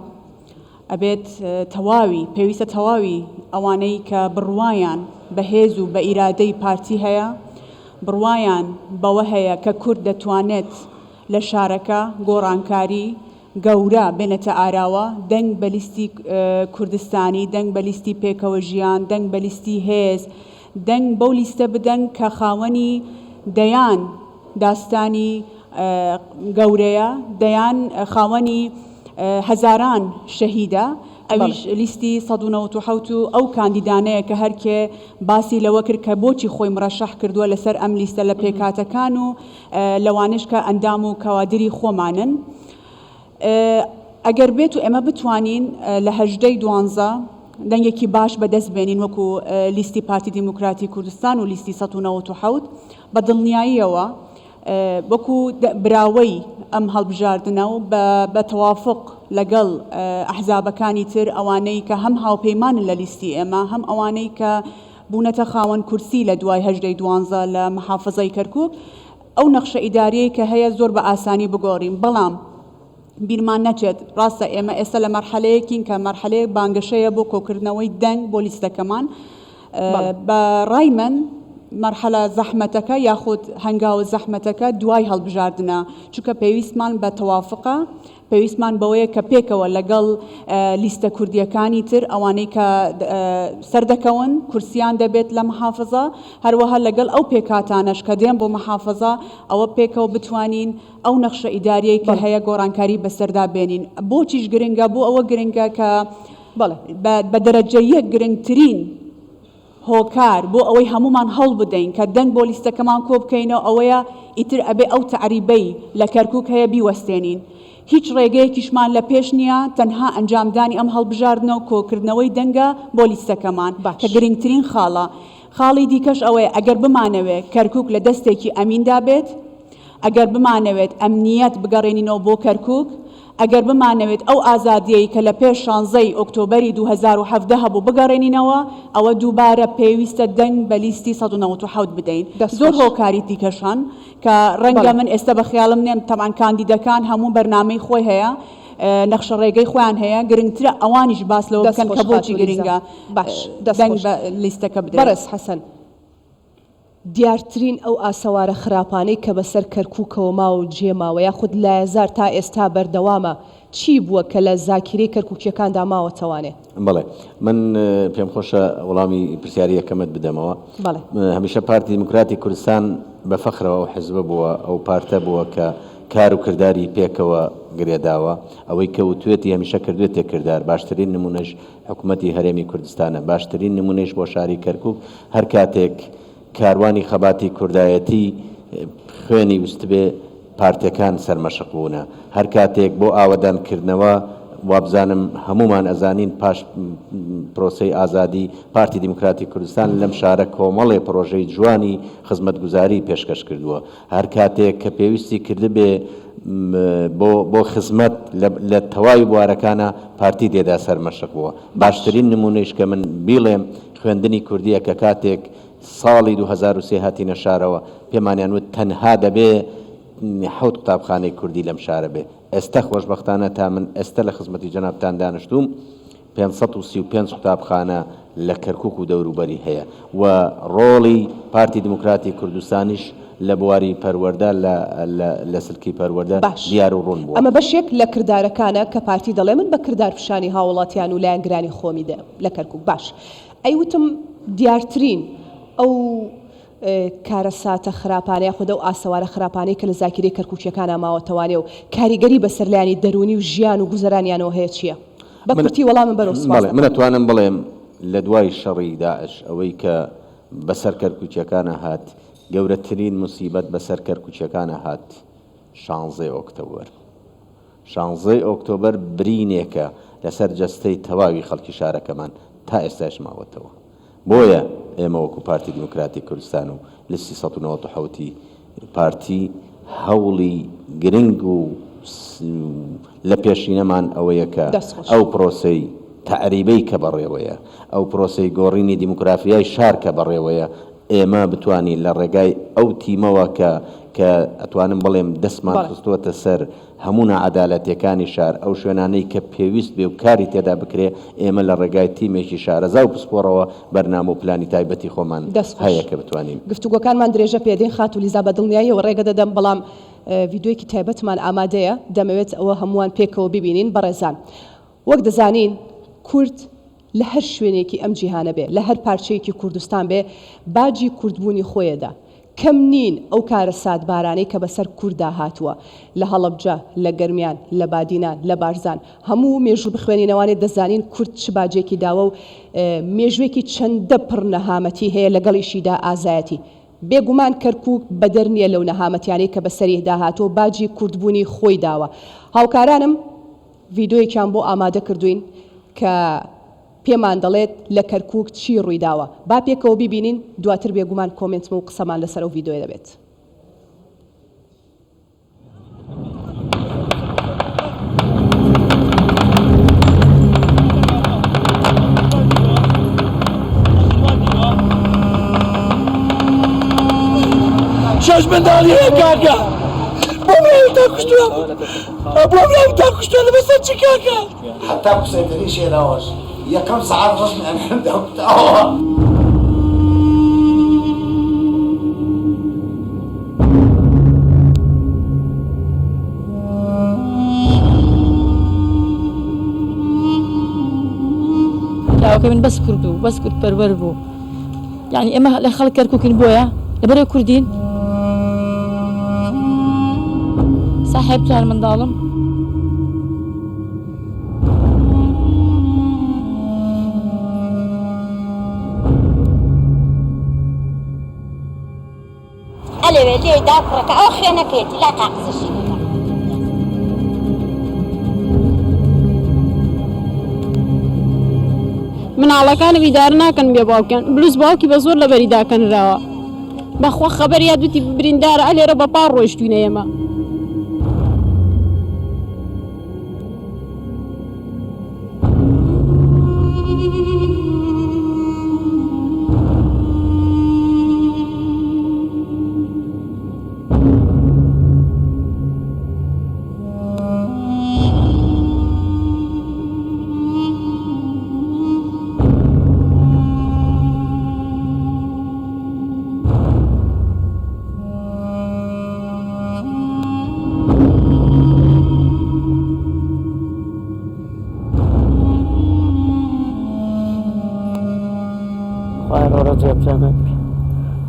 ئەبێت تەواوی پێویستە تەواوی ئەوانەی کە بڕوایان بە هێز و بە ئیرادەی پارتی هەیە، بڕوایان بەوە هەیە کە کورد دەتوانێت لە شارەکە گۆڕانکاری گەورە بێنێتە ئاراوە، دەنگ بە لیستی کوردستانی، دەنگ بە لیستی پێکەوە ژیان، دەنگ بە لیستی هێز، دەنگ بەو لیستە بدەن کە خاوەنی دەیان داستانی گەورەیە، دەیان خاوەنی هەزاران شەهیدە. ئەویش لیستی 1970 و ئەو کاندیدانەیە کە هەرکێ باسی لەوە کرد کە بۆچی خۆی مرەشەح کردووە لەسەر ئەم لیستە لە پێکاتەکان و لەوانش کە ئەندام و کەوادری خۆمانن. ئەگەر بێت و ئێمە بتوانین لە 12 دەنگێکی باش بەدەست بێنین وەکو لیستی پارتی دیموکراتی کوردستان و لیستی 1970 بە دڵنیاییەوە وەکو براوەی ئەم هەڵبژاردنە و بە تەوافق لەگەڵ ئەحزابەکانی تر ئەوانەی کە هەم هاوپەیمانن لە لیستی ئێمە هەم ئەوانەی کە بوونەتە خاوەن کورسی لە دوای هەژدەی دوانزە لە محافەزەی کەرکووک ئەو نەخشە ئیداریەی کە هەیە زۆر بە ئاسانی بگۆڕین بەڵام بیرمان نەچێت ڕاستە ئێمە ئێستا لە مەرحەلەیەکین کە مەرحەلەیە بانگەشەیە بۆ کۆکردنەوەی دەنگ بۆ لیستەکەمان بە ڕای من مەرحەلە زەحمەتەکە یاخود هەنگاوە زەحمەتەکە دوای هەڵبژاردنە چونکە پێویستمان بە تەوافقە پێویستمان بەوەیە کە پێکەوە لەگەڵ لیستە کوردیەکانی تر ئەوانەی کە سەردەکەون کورسیان دەبێت لە محافظە هەروەها لەگەڵ ئەو پێکاتانەش کە دێن بۆ محافظە ئەوە پێکەوە بتوانین ئەو نەخشە ئیداریەی کە هەیە گۆڕانکاری بەسەردا بێنین بۆچیش گرنگە بۆ ئەوە گرنگە کە بە دەرەجە یەک گرنگترین هۆکار بۆ ئەوەی هەمومان هەڵ بدەین کە دەنگ بۆ لیستەکەمان کۆ بکەینەوە ئەوەیە ئیتر ئەبێ ئەو تەعریبەی لە کەرکووک هەیە بیوەستێنین هیچ ڕێگەیەکیشمان لە پێش نییە تەنها ئەنجامدانی ئەم هەڵبژاردنەوە و کۆکردنەوەی دەنگە بۆ لیستەکەمان کە گرنگترین خاڵی دیکەش ئەوەیە ئەگەر بمانەوێت کەرکووک لە دەستێکی ئەمیندا بێت ئەگەر بمانەوێت ئەمنیەت بگەڕێنینەوە بۆ کەرکووک ئەگەر بمانەوێت ئەو ئازادیەی کە لە پێش 16 ئۆکتۆبەری 2017 هەبوو بگەڕێنینەوە ئەوە دووبارە پێویستە دەنگ بە لیستی 197 بدەین زۆر هۆکاری دیکەشان کە ڕەنگە من ئێستا بە خیاڵم نێم تەمان کاندیدەکان هەموو بەرنامەی خۆی هەیە نەخشە ڕێگەی خۆیان هەیە گرنگترە ئەوانیش باس لەوە بکەن کە بۆچی گرنگە دەنگ بە لیستەکە بدەین بەڕێز حەسەن دیارترین ئەو ئاسەوارە خراپانەی کە بەسەر کەرکووکەوە ماوە و جێماوە یاخود لە هزار تا ئێستا بەردەوامە چی بووە کە لە زاکیرەی کەرکووکیەکاندا ماوەتەوانێ بەڵێ من پێم خۆشە وەڵامی پرسیاری یەکەمت بدەمەوە هەمیشە پارتی دیموکراتی کوردستان بە فەخرەوە ئەو حزبە بووە ئەو پارتە بووە کە کار و کردداری پێکەوە گرێداوە ئەوەی کەوتوێتی هەمیشە کردوێت تێکردار باشترین نمونەش حکوومەتی هەرێمی کوردستانە باشترین نمونەش بۆ شاری کەرکووک هەر کاتێک کاروانی خەباتی کوردایەتی خوێنی وست بێ پارتیەکان سەرمەشق بوونە هەر کاتێک بۆ ئاوەدانکردنەوە وابزانم هەمومان ئەزانین پاش پرۆسەی ئازادی پارتی دیموکراتی کوردستان لەم شارە کۆمەڵێ پرۆژەی جوانی خزمەتگوزاری پێشکەش کردووە هەر کاتێک کە پێویستی کردبێ بۆ خزمەت لە تەواوی بوارەکانە پارتی دێدا سەرمەشق بووە باشترین نمونەیش کە من بیڵێم خوێندنی کوردیە کە کاتێک ساڵی 2023 هاتینە شارەوە پێمانیان وت تەنها دەبێ 7 قوتابخانەی کوردی لەم شارە بێ ئێستا خۆشبەختانە تا من ئێستا لە خزمەتی جەنابتان دانیشتوم 535 قوتابخانە لە کەرکووک و دەوروبەری هەیە و ڕۆڵی پارتی دیموکراتی کوردستانیش لە بواری پەروەردە لە سلکی پەروەردە دیار و ڕوون بووە ئەمە بەشێک لە کردارەکانە کە پارتی دەڵێ من بە کردارفشانی هاوڵاتیان و لایەنگرانی خۆمی لە کەرکووک باش ئەیوتم دیارترین ئەو کارە ساتە خراپانەیە خودە و ئاسەوارە خراپانەی کە لە زاکیرەی کەرکووکیەکانە ماوەتەوانێ و کاریگەری بەسەرلایانی دەرونی و ژیان و گوزەرانیانەوە هەیە چییە؟ بە کورتی وەڵامم بەرەو سوپاس من ئەتوانم بڵێم لە دوای شەڕی داعش ئەوەی کە بەسەر کەرکووکیەکانە هات گەورەترین موسیبەت بەسەر کەرکووکیەکانە هات 16 ئۆکتۆبەر 16 ئۆکتۆبەر برینێکە لەسەر جەستەی تەواوی خەڵکی شارەکەمان تا ئێستاش ماوەتەوە بۆیە ئێمە وەکو پارتی دیموکراتی کوردستان و لیستی 197 پارتی هەوڵی گرنگ و لە پێشینەمان ئەوەیە کە ئەو پرۆسەی تعریبەی کە بەڕێوەیە ئەو پرۆسەی گۆڕینی دیموکرافیای شار کە بەڕێوەیە ئێمە بتوانین لە ڕێگای ئەو تیمەوە کە ئەتوانم بڵێم دەستمان خستووەتە سەر هەموو نەعەدالەتیەکانی شار ئەو شوێنانەی کە پێویست بێ و کاری تێدا بکرێ ئێمە لە ڕێگای تیمێکی شارەزا و پسپۆڕەوە بەرنامە و پلانی تایبەتی خۆمان هەیە کە بتوانین گفتوگۆکانمان درێژە پێدەین خات و لیزا بەدڵنیاییەوە ڕێگە دەدەم بەڵام ڤیدیۆیەکی تایبەتمان ئامادەیە دەمەوێت ئەوە هەمووان پێکەوە ببینین بەڕێزان وەک دەزانین کورد لە هەر شوێنێکی ئەم جیهانە بێ لە هەر پارچەیەکی کوردستان بێ باجی کوردبوونی خۆیەدا کەم نین ئەو کارە سادبارانەی کە بەسەر کووردا هاتووە لە هەڵەبجە لە گەرمیان لە بادینان لە بارزان هەموو مێژوو بخوێنینەوانێت دەزانین کورد چ باجێکی داوە و مێژوێکی چەندە پڕ نەهامەتی هەیە لەگەڵیشیدا ئازایەتی بێگومان کەرکووک بەدەر نییە لەو نەهامەتیانەی کە بەسەری داهاتۆ باجی کوردبوونی خۆی داوە هاوکارانم ڤیدیۆیەکیان بۆ ئامادە کردوین کە پێمان دەڵێت لە کەرکووک چی ڕوویداوە با پێکەوە ببینین دواتر بێگومان کۆمنتمە و قسەمان لەسەر ئەو ڤیدیۆ دەبێت منداڵی کاکە بۆ تا کوشتووە بۆ تا کوشتووە لە بەسەر چی کاکە حتا کوسەتەری شێراوەش یەکەم سەعات ڕۆژ داوتەوە لاوەکە من بەس کورد و بەس کورد پەروەر بوو یعنی ئێمە لە خەڵک کەرکووکین بۆیە لەبەرەوەی کوردین ساحێب جان منداڵم ئەلێوێ لێ داپڕەکە ئەو خوێنەکەیەتی لا تاقزشی مناڵەکانم ئیدار ناکەن بێ باوکەن بلوز باوکی بە زۆر لەبەری داکەنراوە بەخوا خەبەر یا دوتی بریندارە ئەلێرە بە پاڕ ڕۆیشتوینە ئێمە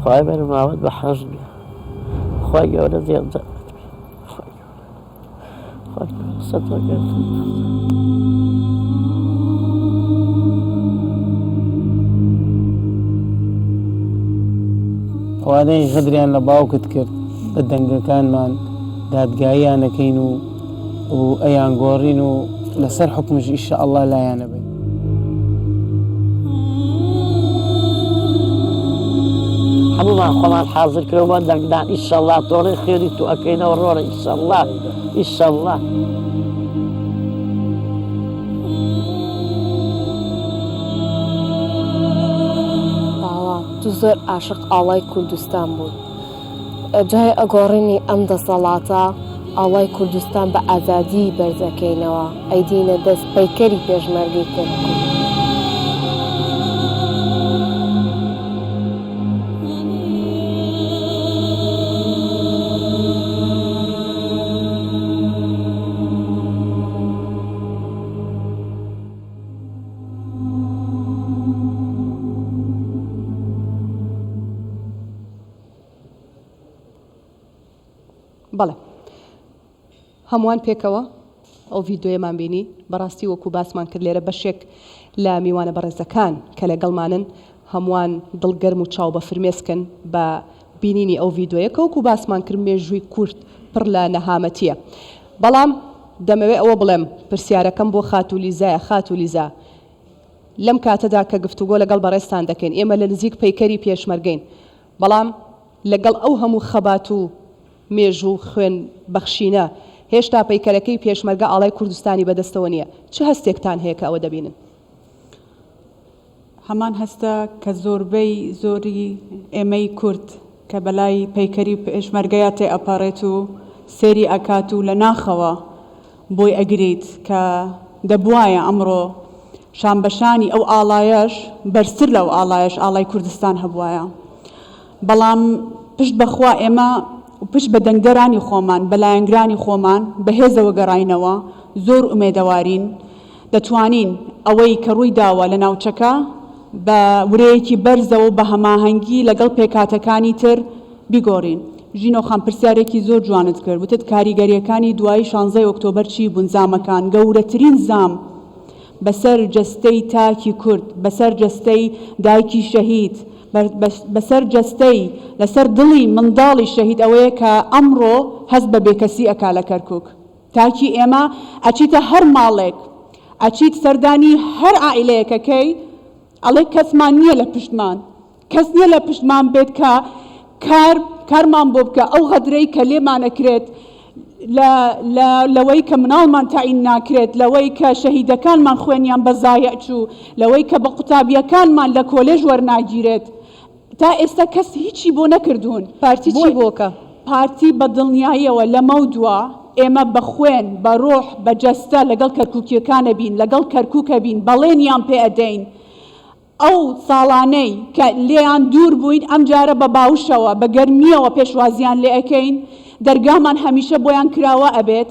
خواهی بر معود به حج بیا خواهی گوره زیاد جنت بیا خواهی ستر گرد خوادەی غدریان لە باوکت کرد بە دەنگەکانمان دادگاییانەکەین و ئەیان گۆڕین و لەسەر حکمش ئینشاءالله لایانە بین هەمومان خۆمان حاضر کرەوە دەنگدان ئینشاءالله تۆڕی خێری تو ئەکەینەوە ڕۆڕە ئینشاءالله ئینشاءالله تو زۆر عاشق ئاڵای کوردستان بوو جای ئەگۆڕینی ئەم دەسەڵاتە ئاڵای کوردستان بە ئازادی بەرزەکەینەوە ئەیدینە دەست پەیکەری پێشمەرگەی کرد بەڵێ هەمووان پێکەوە ئەو ڤیددیۆیەمان بینی بەڕاستی وەکو باسمان کرد لێرە بەشێک لە میوانە بەڕێزەکان کە لەگەڵمانن هەمووان دڵگەرم و چاو بە فرمێسکن بە بینینی ئەو ڤیددیۆیە کە وەکو باسمان کرد مێژووی کورد پڕ لە نەهامەتیە بەڵام دەمەوێت ئەوە بڵێم پرسیارەکەم بۆ خاتولیزایە خاتولیزا لەم کاتەدا کە گفتوگۆ لەگەڵ بەڕێستان دەکەین ئێمە لە نزیک پەیکەری پێشمەرگەین بەڵام لەگەڵ ئەو هەموو خەبات و مێژ و خوێن بەخشینە هێشتا پەیکەرەکەی پێشمەرگە ئاڵای کوردستانی بەدەستەوە نییە چه هەستێکتان هەیە کە ئەوە دەبینن هەمان هەستە کە زۆربەی زۆری ئێمەی کورد کە بەلای پەیکەری پێشمەرگەیە تێ ئەپارێت و سێری ئەکات و لە ناخەوە بۆی ئەگریت کە دەبوایە ئەمڕۆ شانبەشانی ئەو ئاڵایەش بەرزتر لەو ئاڵایەش ئاڵای کوردستان هەبوایە بەڵام پشت بەخوا ئێمە و پشت بە دەنگدەرانی خۆمان بەلایەنگرانی خۆمان بەهێزەوە گەڕاینەوە زۆر ئومێدەوارین دەتوانین ئەوەی کە ڕووی داوە لە ناوچەکە بە ورەیەکی بەرزەوە بە هەماهەنگی لەگەڵ پێکاتەکانی تر بیگۆڕین ژینۆخان پرسیارێکی زۆر جوانت کرد وتت کاریگەریەکانی دوای 16 ئۆکتۆبەر چی بوون زامەکان گەورەترین زام بەسەر جەستەی تاکی کورد بەسەر جەستەی دایکی شەهید بەسەر جەستەی لەسەر دڵی منداڵی شەهید ئەوەیە کە ئەمڕۆ هەست بە بێکەسی ئەکا لە کەرکووک تاکی ئێمە ئەچیتە هەر ماڵێک ئەچیت سەردانی هەر عائیلەیەکەکەی ئەڵێ کەسمان نییە لە پشتمان کەس نییە لە پشتمان بێت کە کارمان بۆ بکە ئەو غەدرەی کە لێمانەکرێت لەوەی کە مناڵمان تاعین ناکرێت لەوەی کە شەهیدەکانمان خوێنیان بە زایع چوو لەوەی کە بە قوتابیەکانمان لە کۆلێژ وەرناگیرێت تا ئێستا کەس هیچی بۆ نەکردوون پارتی چی بۆکە پارتی بە دڵنیاییەوە لە مەودووە ئێمە بە خوێن بە ڕۆح بە جەستە لەگەڵ کەرکووکیەکانە بین لەگەڵ کەرکووکە بین بەڵێنیان پێ ئەدەین ئەو ساڵانەی کە لێیان دوور بووین ئەم جارە بە باوشەوە بە گەرمیەوە پێشوازیان لێ ئەەکەین دەرگامان هەمیشە بۆیان کراوە ئەبێت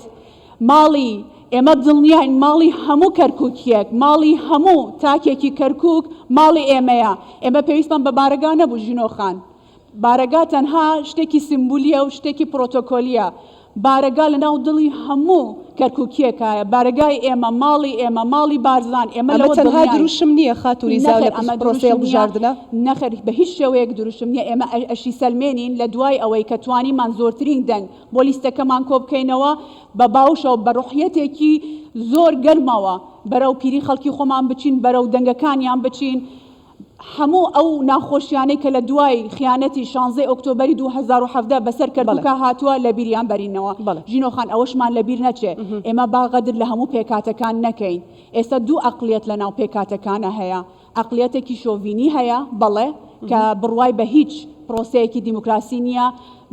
ماڵی ئێمە دڵنیاین ماڵی هەموو کەرکووکیەک ماڵی هەموو تاکێکی کەرکووک ماڵی ئێمەیە ئێمە پێویستمان بە بارەگا نەبوو ژینۆخان بارەگا تەنها شتێکی سیمبولیە و شتێکی پرۆتۆکۆلیە بارەگا لە ناو دڵی هەموو کەرکووکیەکایە بارەگای ئێمە ماڵی ئێمە ماڵی بارزان ئێمە لەوە تەنها دروشم نییە خاتوریزا لە پرۆسەی بژاردنە نەخەر بە هیچ شێوەیەک دروشم نییە ئێمە ئەشی سەلمێنین لە دوای ئەوەی کە توانیمان زۆرترین دەنگ بۆ لیستەکەمان کۆ بکەینەوە بە باوشەوە بە ڕوحیەتێکی زۆر گەرمەوە بەرەو پیری خەڵکی خۆمان بچین بەرەو دەنگەکانیان بچین هەموو ئەو ناخۆشیانەی کە لە دوای خیانەتی 16 ئۆکتۆبەری 2017 بەسەر کەرکووکە هاتووە لە بیریان بەرینەوە ژینۆخان ئەوەشمان لەبیر نەچێ ئێمە باغەدر لە هەموو پێکاتەکان نەکەین ئێستا دوو ئەقلیەت لە ناو پێکاتەکانە هەیە ئەقلیەتێکی شۆڤینی هەیە بەڵێ کە بڕوای بە هیچ پرۆسەیەکی دیموکراسی نییە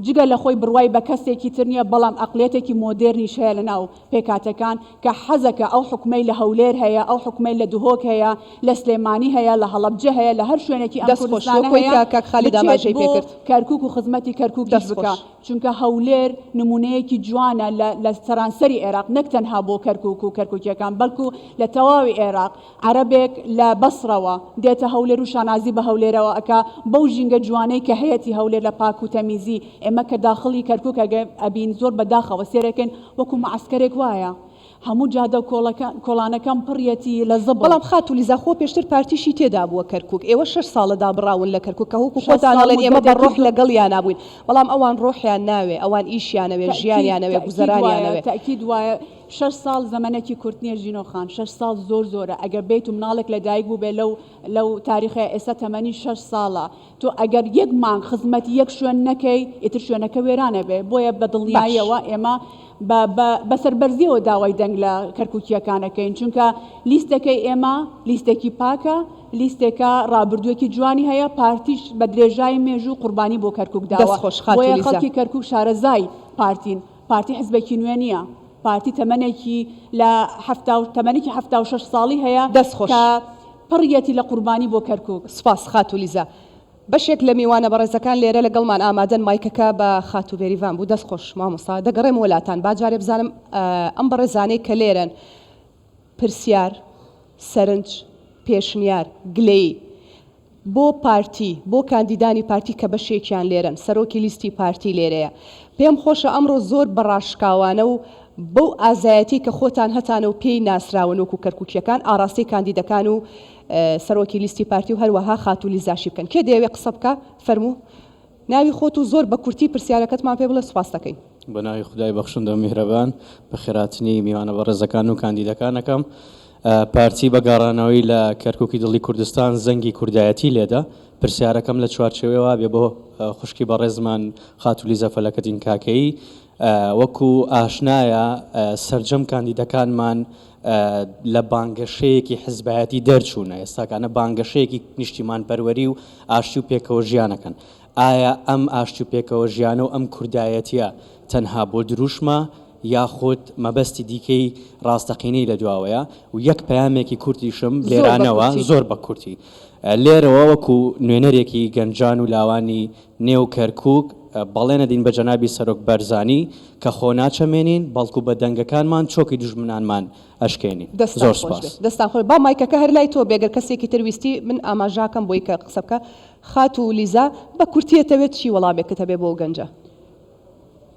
جگە لە خۆی بڕوای بە کەسێکی تر نییە بەڵام ئەقلیەتێکی مۆدرنیش هەیە لە ناو پێکاتەکان کە حەزەکە ئەو حکومەی لە هەولێر هەیە ئەو حکومەی لە دوهۆک هەیە لە سلێمانی هەیە لە هەڵەبجە هەیە لە هەر شوێنێکی ئەم کوردستانە هەیە کەرکووک و خزمەتی کەرکووک دەست بکە چونکە هەولێر نمونەیەکی جوانە لە سەرانسەری عێراق نەک تەنها بۆ کەرکووک و کەرکووکیەکان بەڵکو لە تەواوی عێراق عەرەبێک لە بەسڕەوە دێتە هەولێر و شانازی بە هەولێرەوە ئەکا بەو ژینگە جوانەی کە هەیەی هەولێر لە پاک و تەمیزی ئێمە کە داخڵی کەرکووک ئەبین زۆر بەداخەوە سێرەکەن وەکو مەعسکەرێک وایە هەموو جادە کۆڵانەکان پڕیەتی لە زەب بەڵام خاتولیزا خۆ پێشتر پارتیشی تێدا بووە کەرکووک ئێوە 6 ساڵەدا بڕاون لە کەرکووک کە هوکو خۆتانەڵێن ئێمە بە ڕۆح لەگەڵیان نابووین بەڵام ئەوان ڕۆحیان ناوێ ئەوان ئیشیانەوێ ژیانیانەوێ گوزەرانیانەوێ تاکید وایە 6 ساڵ زەمانێکی کورتنیە ژینۆخان 6 ساڵ زۆرە ئەگەر بێت و مناڵێک لە دایک بوو بێ لەو تاریخە ئێستا تەمەنی 6 ساڵە تۆ ئەگەر یەک مانگ خزمەتی یەک شوێن نەکەی ئیتر شوێنەکە وێرانە بێ بۆیە بە دڵنیاییەوە ئێمە بەسەربەرزیەوە داوای دەنگ لە کەرکووکیەکانەکەین چونکە لیستەکەی ئێمە لیستێکی پاکە لیستێکە ڕابردووەکی جوانی هەیە پارتیش بە درێژای مێژوو قوربانی بۆ کەرکووک داوە بۆیە خەڵکی کەرکووک شارەزای پارتین پارتی حزبێکی نوێ نییە پارتی تەمەنێکی لە تەمەنێکی 76 ساڵی هەیە کە پڕیەتی لە قوربانی بۆ کەرکووک سپاس خاتولیزا بەشێک لە میوانە بەڕێزەکان لێرە لەگەڵمان ئامادەن مایکەکە بە خاتو بێریڤان بوو دەست خۆش مامۆستا دەگەڕێم وڵاتان باجارێ بزانم ئەم بەڕێزانەی کە لێرن پرسیار سەرنج پێشنیار گلەی بۆ پارتی بۆ کاندیدانی پارتی کە بەشێکیان لێرن سەرۆکی لیستی پارتی لێرەیە پێم خۆشە ئەمڕۆ زۆر بەڕاشکاوانە و بەو ئازایەتی کە خۆتان هەتانە و پێی ناسراون وەکو کەرکووکیەکان ئاراستی کاندیدەکان و سەرۆکی لیستی پارتی و هەروەها خاتولیزاشی بکەن کێ دەیەوێ قسە بکە فەرموو ناوی خۆت و زۆر بە کورتی پرسیارەکەتمان پێ بڵێ سوپاس دەکەین بە ناوی خدای بەخشندە و میهرەبان بە خێراتنی میوانە بەڕێزەکان و کاندیدەکانەکەم پارتی بەگاڕانەوەی لە کەرکووکی دڵی کوردستان زەنگی کوردایەتی لێدا پرسیارەکەم لە چوارچێوەوە بێ بۆ خوشکی بەڕێزمان خاتولیزە فەلەکەتین کاکەی وەکو ئاشنایە سەرجەم کاندیدەکانمان لە بانگەشەیەکی حزبایەتی دەرچوونە ئێستاکانە بانگەشەیەکی نیشتیمان پەروەری و ئاشتی و پێکەوە ژیانەکەن ئایا ئەم ئاشتی و پێکەوە ژیانە و ئەم کوردایەتیە تەنها بۆ دروشمە یاخود مەبەستی دیکەی ڕاستەقینەی لە دواوەیە و یەک پەیامێکی کورتیشم لێرانەوە زۆر بە کورتی لێرەوە وەکو نوێنەرێکی گەنجان و لاوانی نێو کەرکووک بەڵێنە دین بە جەنابی سەرۆک بەرزانی کە خۆ ناچەمێنین بەڵکو بە دەنگەکانمان چۆکی دژمنانمان ئەشکێنین زۆر سپاس دەستان خۆی با مایکەکە هەر لای تۆ بێگەر کەسێکی ترویستی من ئاماژاکەم بۆی کە قسە بکە خاتولیزا بە کورتیەتەوێت چی وەڵامێکت هەبێ بۆ گەنجە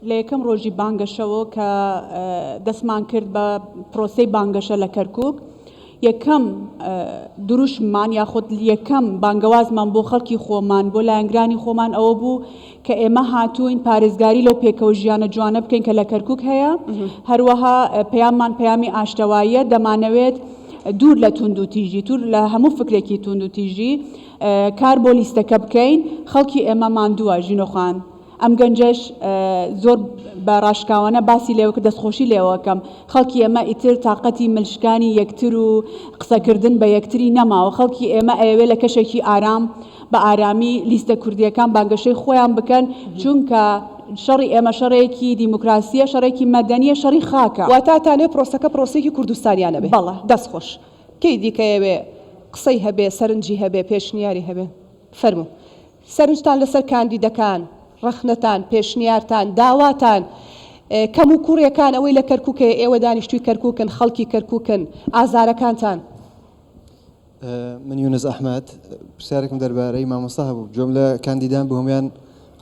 لە یەکەم ڕۆژی بانگەشەوە کە دەستمان کرد بە پرۆسەی بانگەشە لە کەرکووک یەکەم دروشمان یاخود یەکەم بانگەوازمان بۆ خەڵکی خۆمان بۆ لایەنگرانی خۆمان ئەوە بوو کە ئێمە هاتوین پارێزگاری لەو پێکەوە ژیانە جوانە بکەین کە لە کەرکووک هەیە هەروەها پەیاممان پەیامی ئاشتەواییە دەمانەوێت دوور لە تونند و تیژی توور لە هەموو فکرێکی تونند و تیژی کار بۆ لیستەکە بکەین خەڵکی ئێمە ماندووە ژینۆخان ئەم گەنجەش زۆر بە ڕاشکاوانە باسی لێوە کە دەستخۆشی لێوەکەم خەڵکی ئێمە ئیتر تااقەتی ملشکانی یەکتر و قسەکردن بە یەکتری نەماوە خەڵکی ئێمە ئەوێ لە کەشێکی ئارام بە ئارامی لیستە کوردیەکان بانگەشەی خۆیان بکەن چونکە شەڕی ئێمە شەڕێکی دیموکراسیە شەڕێکی مەدەنیە شەڕی خاکە واتاتانێ پرۆسەکە پرۆسێکی کوردستانیانە بێ بەڵێ دەستخۆش کەی دیکەیەوێ قسەی هەبێ سەرنجی هەبێ پێشنیاری هەبێ فەرموو سەرنجتان لەسەر کاندیدەکان ڕەخنەتان پێشنیارتان داواتان کەم و کوڕیەکان ئەوەی لە کەرکووکە ئێوە دانیشتووی کەرکووکن خەڵکی کەرکووکن ئازارەکانتان من یونس ئەحمەد پرسیارێکم دەربارەی مامۆستا هەبوو جۆم لە کاندیدان بۆ هەمویان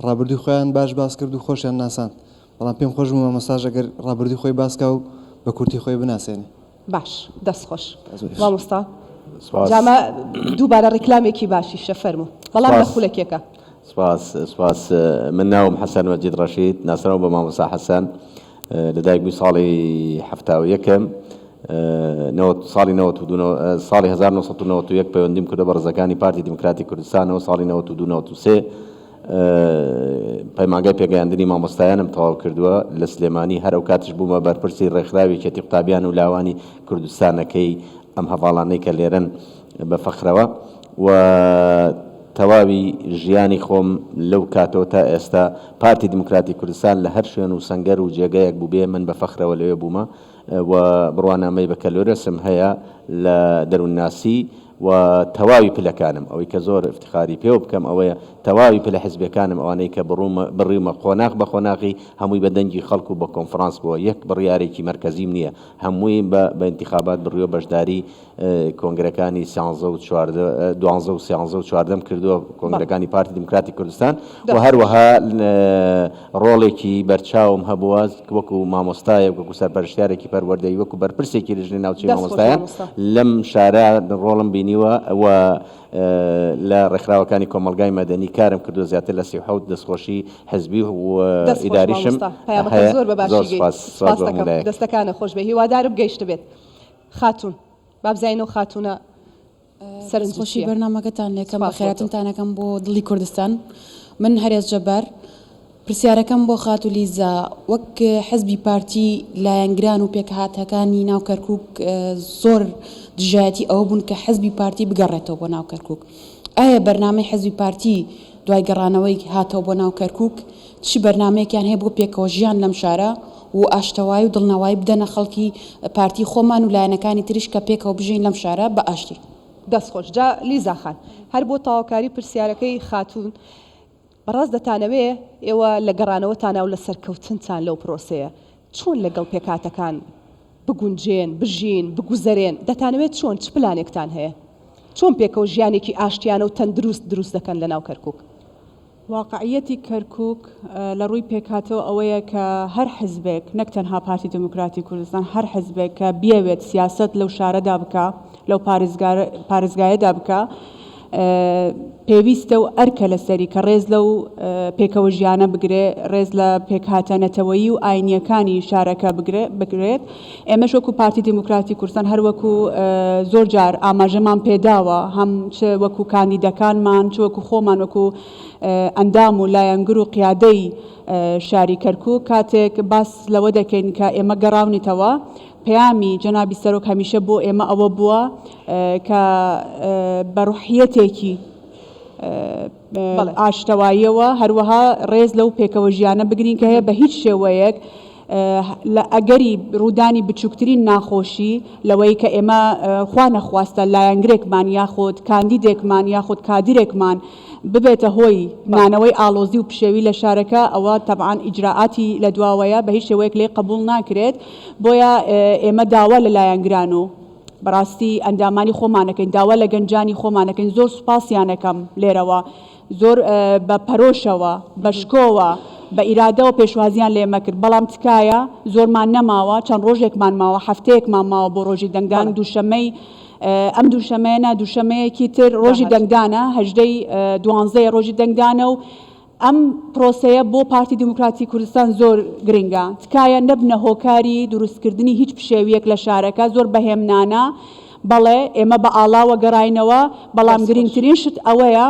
ڕابردووی خۆیان باس کرد و خۆشیان ناساند بەڵام پێم خۆش بوو مامۆستاژ ئەگەر ڕابردووی خۆی باسکە و بە کورتی خۆی بناسێنێ باش دەستخۆش مامۆستا جامە دووبارە ڕیکلامێکی باشیشە فەرموو بەڵام لە خولەکێکە سپاس من ناوم حەسەن وەجید ڕەشید ناسراوم بە مامۆستا حەسەن لەدایک بووی ساڵی 71 ساڵی 1991 پەیوەندیم کردە بە ڕێزەکانی پارتی دیموکراتی کوردستانەوە ساڵی 92 پەیمانگای پێگەیاندنی مامۆستایانم تەواو کردووە لە سلێمانی هەر ئەو کاتش بوومە بەرپرسی ڕێکخراوی کێتی قوتابیان و لاوانی کوردستانەکەی ئەم هەواڵانەی کە لێرەن بە فەخرەوە و تەواوی ژیانی خۆم لەو کاتەوە تا ئێستا پارتی دیموکراتی کوردستان لە هەر شوێن و سەنگەر و جێگایەک بوو بێ من بە فەخرەوە لەوێ بوومە و بڕوانامەی بە کەلۆرەسم هەیە لە دەروونناسی و تەواوی پلەکانم ئەوەی کە زۆر افتخاری پێوە بکەم ئەوەیە تەواوی پلە حیزبەکانم ئەوانەی کە بڕیمە خۆناغ بە خۆناغی هەمووی بە دەنگی خەڵکو بە کۆنفرانس بووە یەک بڕیارێکی مرکزیم نییە هەمووی بە انتخابات بڕیۆ بەشداری کۆنگرەکانی 12 و 14 کردووە کۆنگرەکانی پارتی دیموکراتی کوردستان و هەروەها ڕۆڵێکی بەرچاوم هەبووە وەکو مامۆستایە وەکو سەرپەرشتیارێکی پەروەردەی وەکو بەرپرسێکی لەژنەی ناوچەی مامۆستایان لەم شارە ڕۆڵم بینیوە ئەوە لە ڕێکخراوەکانی کۆمەلگای مەدەنی کارم کردو زیاتر لە 37 دەستخۆشی حزبی و ئیداریشم زۆر بەباشی دەستەکانە خۆش بێ هیوادارم گەیشت بێت خاتون بابزینەوە خاتونە سەرنجخۆشی بەرنامەکەتان لێکم بە خێراتتانەکەم بۆ دڵی کوردستان من هەرێز جەبار پرسیارەکەم بۆ خات و لیزا وەک حزبی پارتی لایەنگران و پێکهاتەکانی ناو کەرکووک زۆر دژایەتی ئەوە بوون کە حزبی پارتی بگەڕێتەوە بۆ ناو کەرکووک ئایا بەرنامەی حزبی پارتی دوای گەڕانەوەی هاتەوە بۆ ناو کەرکووک چی بەرنمەیەکیان هەیە بۆ پێکەوە ژیان لەم شارە و ئاشتەوای و دڵنەوای بدەنە خەڵکی پارتی خۆمان و لایەنەکانی تریش کە پێکەوە بژین لەم شارە بە ئاشتی دەستخۆش جا لیزاخان هەر بۆ تاواکاری پرسیارەکەی خاتون بەڕاست دەتانەوێ ئێوە لە گەڕانەوەتانە و لە سەرکەوتنتان لەو پرۆسەیە چۆن لەگەڵ پێکاتەکان بگونجێن بژین بگوزەرێن دەتانەوێت چۆن چ پلانێکتان هەیە چۆن پێکەوە ژیانێکی ئاشتیانە و تەندروست دروست دەکەن لە ناو کەرکووک واقعیەتی کەرکووک لە ڕووی پێکاتەوە ئەوەیە کە هەر حزبێک نەک تەنها پارتی دموکراتی کوردستان هەر حزبێک کە بیاوێت سیاست لەو شارەدا بکە لەو پارێزگایەدا بکە پێویستە و ئەرکە لەسەری کە ڕێز لەو پێکەوە ژیانە بگرێ ڕێز لە پێکهاتەنەتەوەیی و ئاینیەکانی شارەکە بگرێت ئێمەش وەکو پارتی دیموکراتی کوردستان هەر وەکو زۆر جار ئاماژەمان پێداوە هەم چ وەکو کاندیدەکانمان چ وەکو خۆمان وەکو ئەندام و لایەنگر و قیادەی شاری کەرکووک کاتێک باس لەوە دەکەین کە ئێمە گەڕاونیتەوە پەیامی جەنابی سەرۆک هەمیشە بۆ ئێمە ئەوە بووە کە بەڕوحیەتێکی ئاشتەواییەوە هەروەها ڕێز لەو پێکەوە ژیانە بگرین کە هەیە بە هیچ شێوەیەک لە ئەگەری ڕوودانی بچووکترین ناخۆشی لەوەی کە ئێمە خوا نەخواستە لایەنگرێکمان یاخۆت کاندیدێکمان یاخۆت کادرێکمان ببێتە هۆی نانەوەی ئاڵۆزی و پشێوی لە شارەکە ئەوە تەبعاً ئیجراعاتی لە دواوەیە بە هیچ شێوەیەک لێ قبول ناکرێت بۆیە ئێمە داوا لە لایەنگران و بەڕاستی ئەندامانی خۆمانەکەین داوا لە گەنجانی خۆمانەکەین زۆر سوپاسیانەکەم لێرەوە زۆر بە پەرۆشەوە بە شکۆوە بە ئیرادەوە پێشوازیان لێمە کرد بەڵام تکایە زۆرمان نەماوە چەند ڕۆژێکمان ماوە هەفتەیەکمان ماوە بۆ ڕۆژی دەنگدان دووشەمەی ئەم دووشەمەیەنە دووشەمەیەکی تر ڕۆژی دەنگدانە 12 ڕۆژی دەنگدانە و ئەم پرۆسەیە بۆ پارتی دیموکراتی کوردستان زۆر گرنگە تکایە نەبنە هۆکاری دروستکردنی هیچ پشێویەک لە شارەکە زۆر بەهێمنانە بەڵێ ئێمە بە ئاڵاوە گەڕاینەوە بەڵام گرنگترین شت ئەوەیە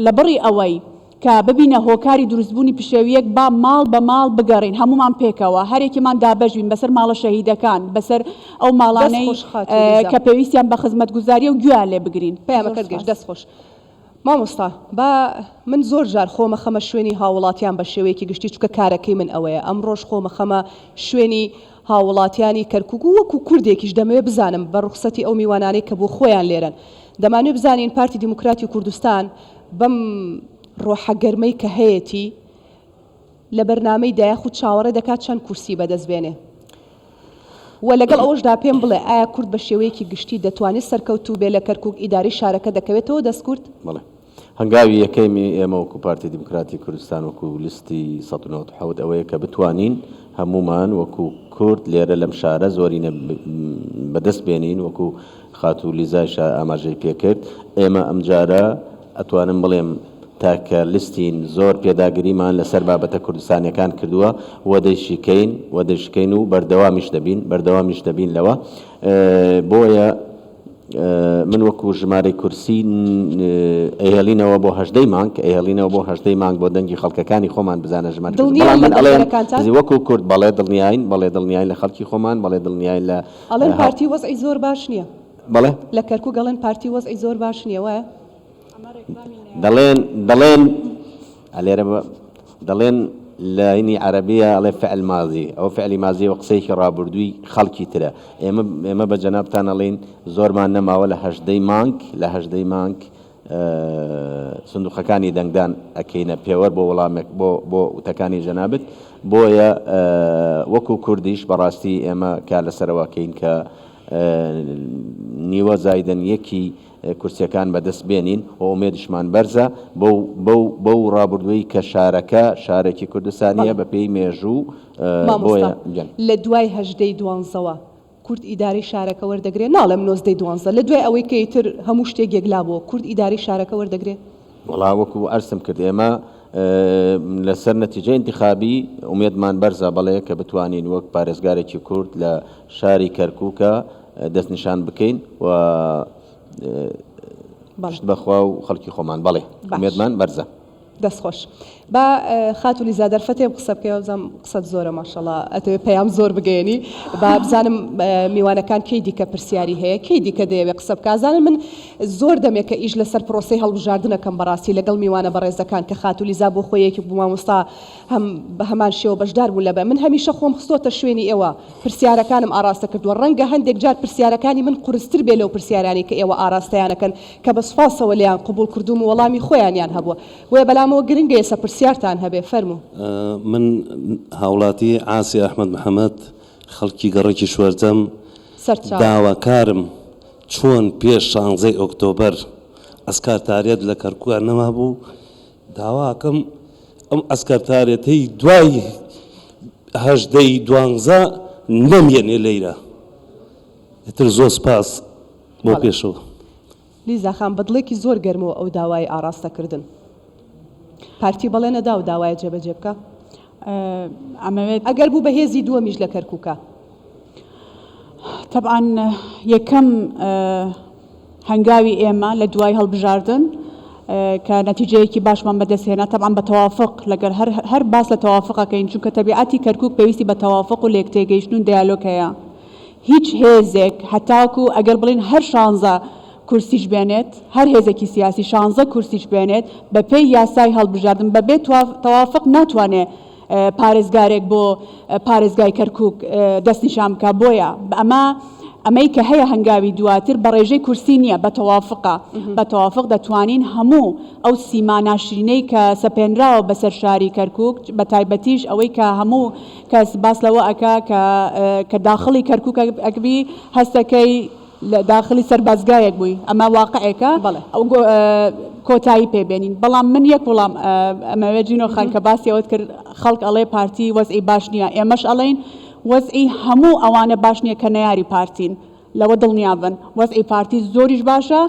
لە بڕی ئەوەی کە ببینە هۆکاری دروستبوونی پشێویەک با ماڵ بە ماڵ بگەڕین هەمومان پێکەوە هەرێکیمان دابەژین بەسەر ماڵە شەهیدەکان بەسەر ئەو ماڵانەی کە پێویستیان بە خزمەتگوزاریە و گویان لێ بگرین پەیامەکەت گەشت دەستخۆش مامۆستا با من زۆر جار خۆمە خەمە شوێنی هاوڵاتیان بە شێوەیەکی گشتی چکە کارەکەی من ئەوەیە ئەمڕۆژ خۆمە خەمە شوێنی هاوڵاتیانی کەرکووک و وەکو کوردێکیش دەمەوێت بزانم بە ڕوخسەتی ئەو میوانانەی کە بۆ خۆیان لێرن دەمانوێت بزانین پارتی دیموکراتی کوردستان بەم ڕۆحەگەرمەی کە هەیەی لە بەرنامەی دایەخ و چاوەڕێ دەکات چەند کورسی بەدەستبێنێ و لەگەڵ ئەوەشدا پێم بڵێ ئایا کورد بە شێوەیەکی گشتی دەتوانێت سەرکەوتوو بێ لە کەرکووک ئیداری شارەکە دەکەوێتەوە دەستکورد؟ بڵێ هەنگاوی یەکەمی ئێمە وەکو پارتی دیموکراتی کوردستان وەکو لیستی 1970 ئەوەیە کە بتوانین هەمومان وەکو کورد لێرە لەم شارە زۆرینە بەدەست بێنین وەکو خاتوو لیزایش ئاماژەی پێکرد ئێمە ئەم جارە ئەتوانم بڵێم تاکە لیستین زۆر پێداگریمان لەسەر بابەتە کوردستانیەکان کردووە وەدەشکەین و بەردەوامیش دەبین لەوە بۆیە من وەکو ژمارەی کورسی ئەهێڵینەوە بۆ 18 مانگ ئەهێڵینەوە بۆ 18 مانگ بۆ دەنگی خەڵکەکانی خۆمان بزانە ژمارە وەکو کورد بەڵێ دڵنیاین لە خەڵکی خۆمان بەڵێ دڵنیاین لە ئەڵێن پارتی وەزعی زۆر باش نییە بەڵێ لە کەرکووک گەڵێن پارتی وەزعی زۆر باش نییە وایە دەڵێن لە هینی عەرەبیە ئەڵێ فعل مازی ئەو فعلی مازی و قسەیەکی ڕابردووی خەڵکی ترە ئێمە بە جەنابتان ئەڵێن زۆرمان نەماوە لە 18 مانگ سندوقەکانی دەنگدان ئەکەینە پێوە بۆ وەڵامێک بۆ وتەکانی جەنابەت بۆیە وەکو کوردیش بەڕاستی ئێمە کا لەسەرەوەکەین کە نیوە زایدەن یەکی کورسیەکان بەدەست بێنین و ئومێدشمان بەرزە بەو ڕابردووی کە شارەکە شارێکی کوردستانیە بە پێی مێژوو بۆیە لە دوای 12 کورد ئیداری شارەکە وەردەگرێت ناڵێم 12 لە دوای ئەوەی کەیتر هەموو شتێک یەکلا بۆ کورد ئیداری شارەکە وەردەگرێت وەڵا وەکو ئەرسم کرد ئێمە لەسەر نەتیجە انتخابی ئومێدمان بەرزە بەڵێ کە بتوانین وەک پارێزگارێکی کورد لە شاری کەرکووکە دەستنیشان بکەین و بەخوا و خەڵکی خۆمان بەڵێ ئومێدمان بەرزە دەستخۆش با خاتولی زادەرفەتێ قسە بکەوە بزانم قسەت زۆرە ماشەڵڵا ئەتەوێت پەیام زۆر بگەێنی با بزانم میوانەکان کەی دیکە پرسیاری هەیە کەی دیکە دەیەوێت قسە بکازانم من زۆر دەمێک کە ئیش لەسەر پرۆسی هەڵبژاردنەکەم بەڕاستی لەگەڵ میوانە بەڕێزەکان کە خاتولی زا بۆ خۆیەکی بوو مامۆستا هەم بە هەمان شێوە بەشدار بوو لەبە من هەمیشە خۆم خستۆتە شوێنی ئێوە پرسیارەکانم ئاراستە کردووە ڕەنگە هەندێک جار پرسیارەکانی من قورستر بێ لەو پرسیارانی کە ئێوە ئاراستەیانەکەن کە بە سوپاسەوە لیان قبول کردوم و وەڵامی خۆیانیان هەبووە وێ بەلامەوە گرنگە ئێستا پرسیارتان هەبێ فەرموو من هاوڵاتی عاسی ئەحمەد محەممەد خەڵکی گەڕێکی شوەرجەم داواکارم چۆن پێش 16 ئۆکتۆبەر ئەسکارتارێت لە کەرکووە نەما بوو داواکەم ئەم ئەسکارتارێتەی دوای 12 نەمێنێ لەیرە ئێتر زۆر سپاس بۆ پێشەوە لیزاخان بەدڵێکی زۆر گەرمەوە ئەو داوای ئاراستەکردن پارتی بەڵێ نەدا و داوایە جێبەجێ بکە ئەگەر بوو بەهێزی دووەمیش لە کەرکووکە طبعا یەکەم هەنگاوی ئێمە لە دوای هەڵبژاردن کە نەتیجەیەکی باشمان بەدەستهێنا طبعا بە تەوافق لەگەر هەر باس لە تەوافقەکەین چونکە تەبیعەتی کەرکووک پێویستی بە تەوافق و لێکتێگەیشتن و دیالۆگ هەیە هیچ هێزێک هەتاکو ئەگەر بڵین هەر 16 کورسیش بێنێت هەر هێزێکی سیاسی 16 کورسیش بێنێت بە پێی یاسای هەڵبژاردن بەبێ تەوافق ناتوانێت پارێزگارێک بۆ پارێزگای کەرکووک دەستنیشان بکە بۆیە ئەمەی کە هەیە هەنگاوی دواتر بە ڕێژەی کورسی نییە بە تەوافقە بە تەوافق دەتوانین هەموو ئەو سیما ناشرینەی کە سەپێنراوە بەسەر شاری کەرکووک بە تایبەتیش ئەوەی کە هەموو کەس باس لەوە ئەکا کە داخڵی کەرکووک ئەکبی هەستەکەی لە داخلی سەربازگایەک بووی ئەمە واقعێکە ئەو کۆتایی پێبێنین بەڵام من یەک وەڵام ئەمەوێ جینۆ خان کە باسی ئەوت کرد خەڵک ئەڵێ پارتی وەزعی باش نییە ئێمەش ئەڵێن وەزعی هەموو ئەوانە باش نییە کە نەیاری پارتین لەوە دڵنیابن وەزعی پارتی زۆریش باشە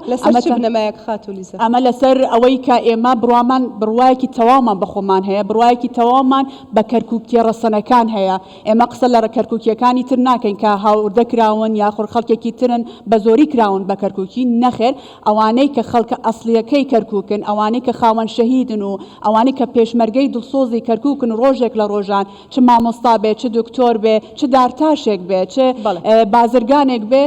ئەمە لەسەر ئەوەی کە ئێمە بڕوامان بڕوایەکی تەواومان بەخۆمان هەیە بڕوایەکی تەواومان بە کەرکووکی ڕەسەنەکان هەیە ئێمە قسە لە کەرکووکیەکانی تر ناکەین کە هاوردە کراون یاخۆر خەڵکێکی ترن بە زۆری کراون بە کەرکووکی نەخێر ئەوانەی کە خەڵکە ئەسلیەکەی کەرکووکن ئەوانەی کە خاوەن شەهیدن و ئەوانەی کە پێشمەرگەی دڵسۆزی کەرکووکن ڕۆژێک لە ڕۆژان چ مامۆستا بێ چ دکتۆر بێ چ دارتاشێک بێ چ بازرگانێک بێ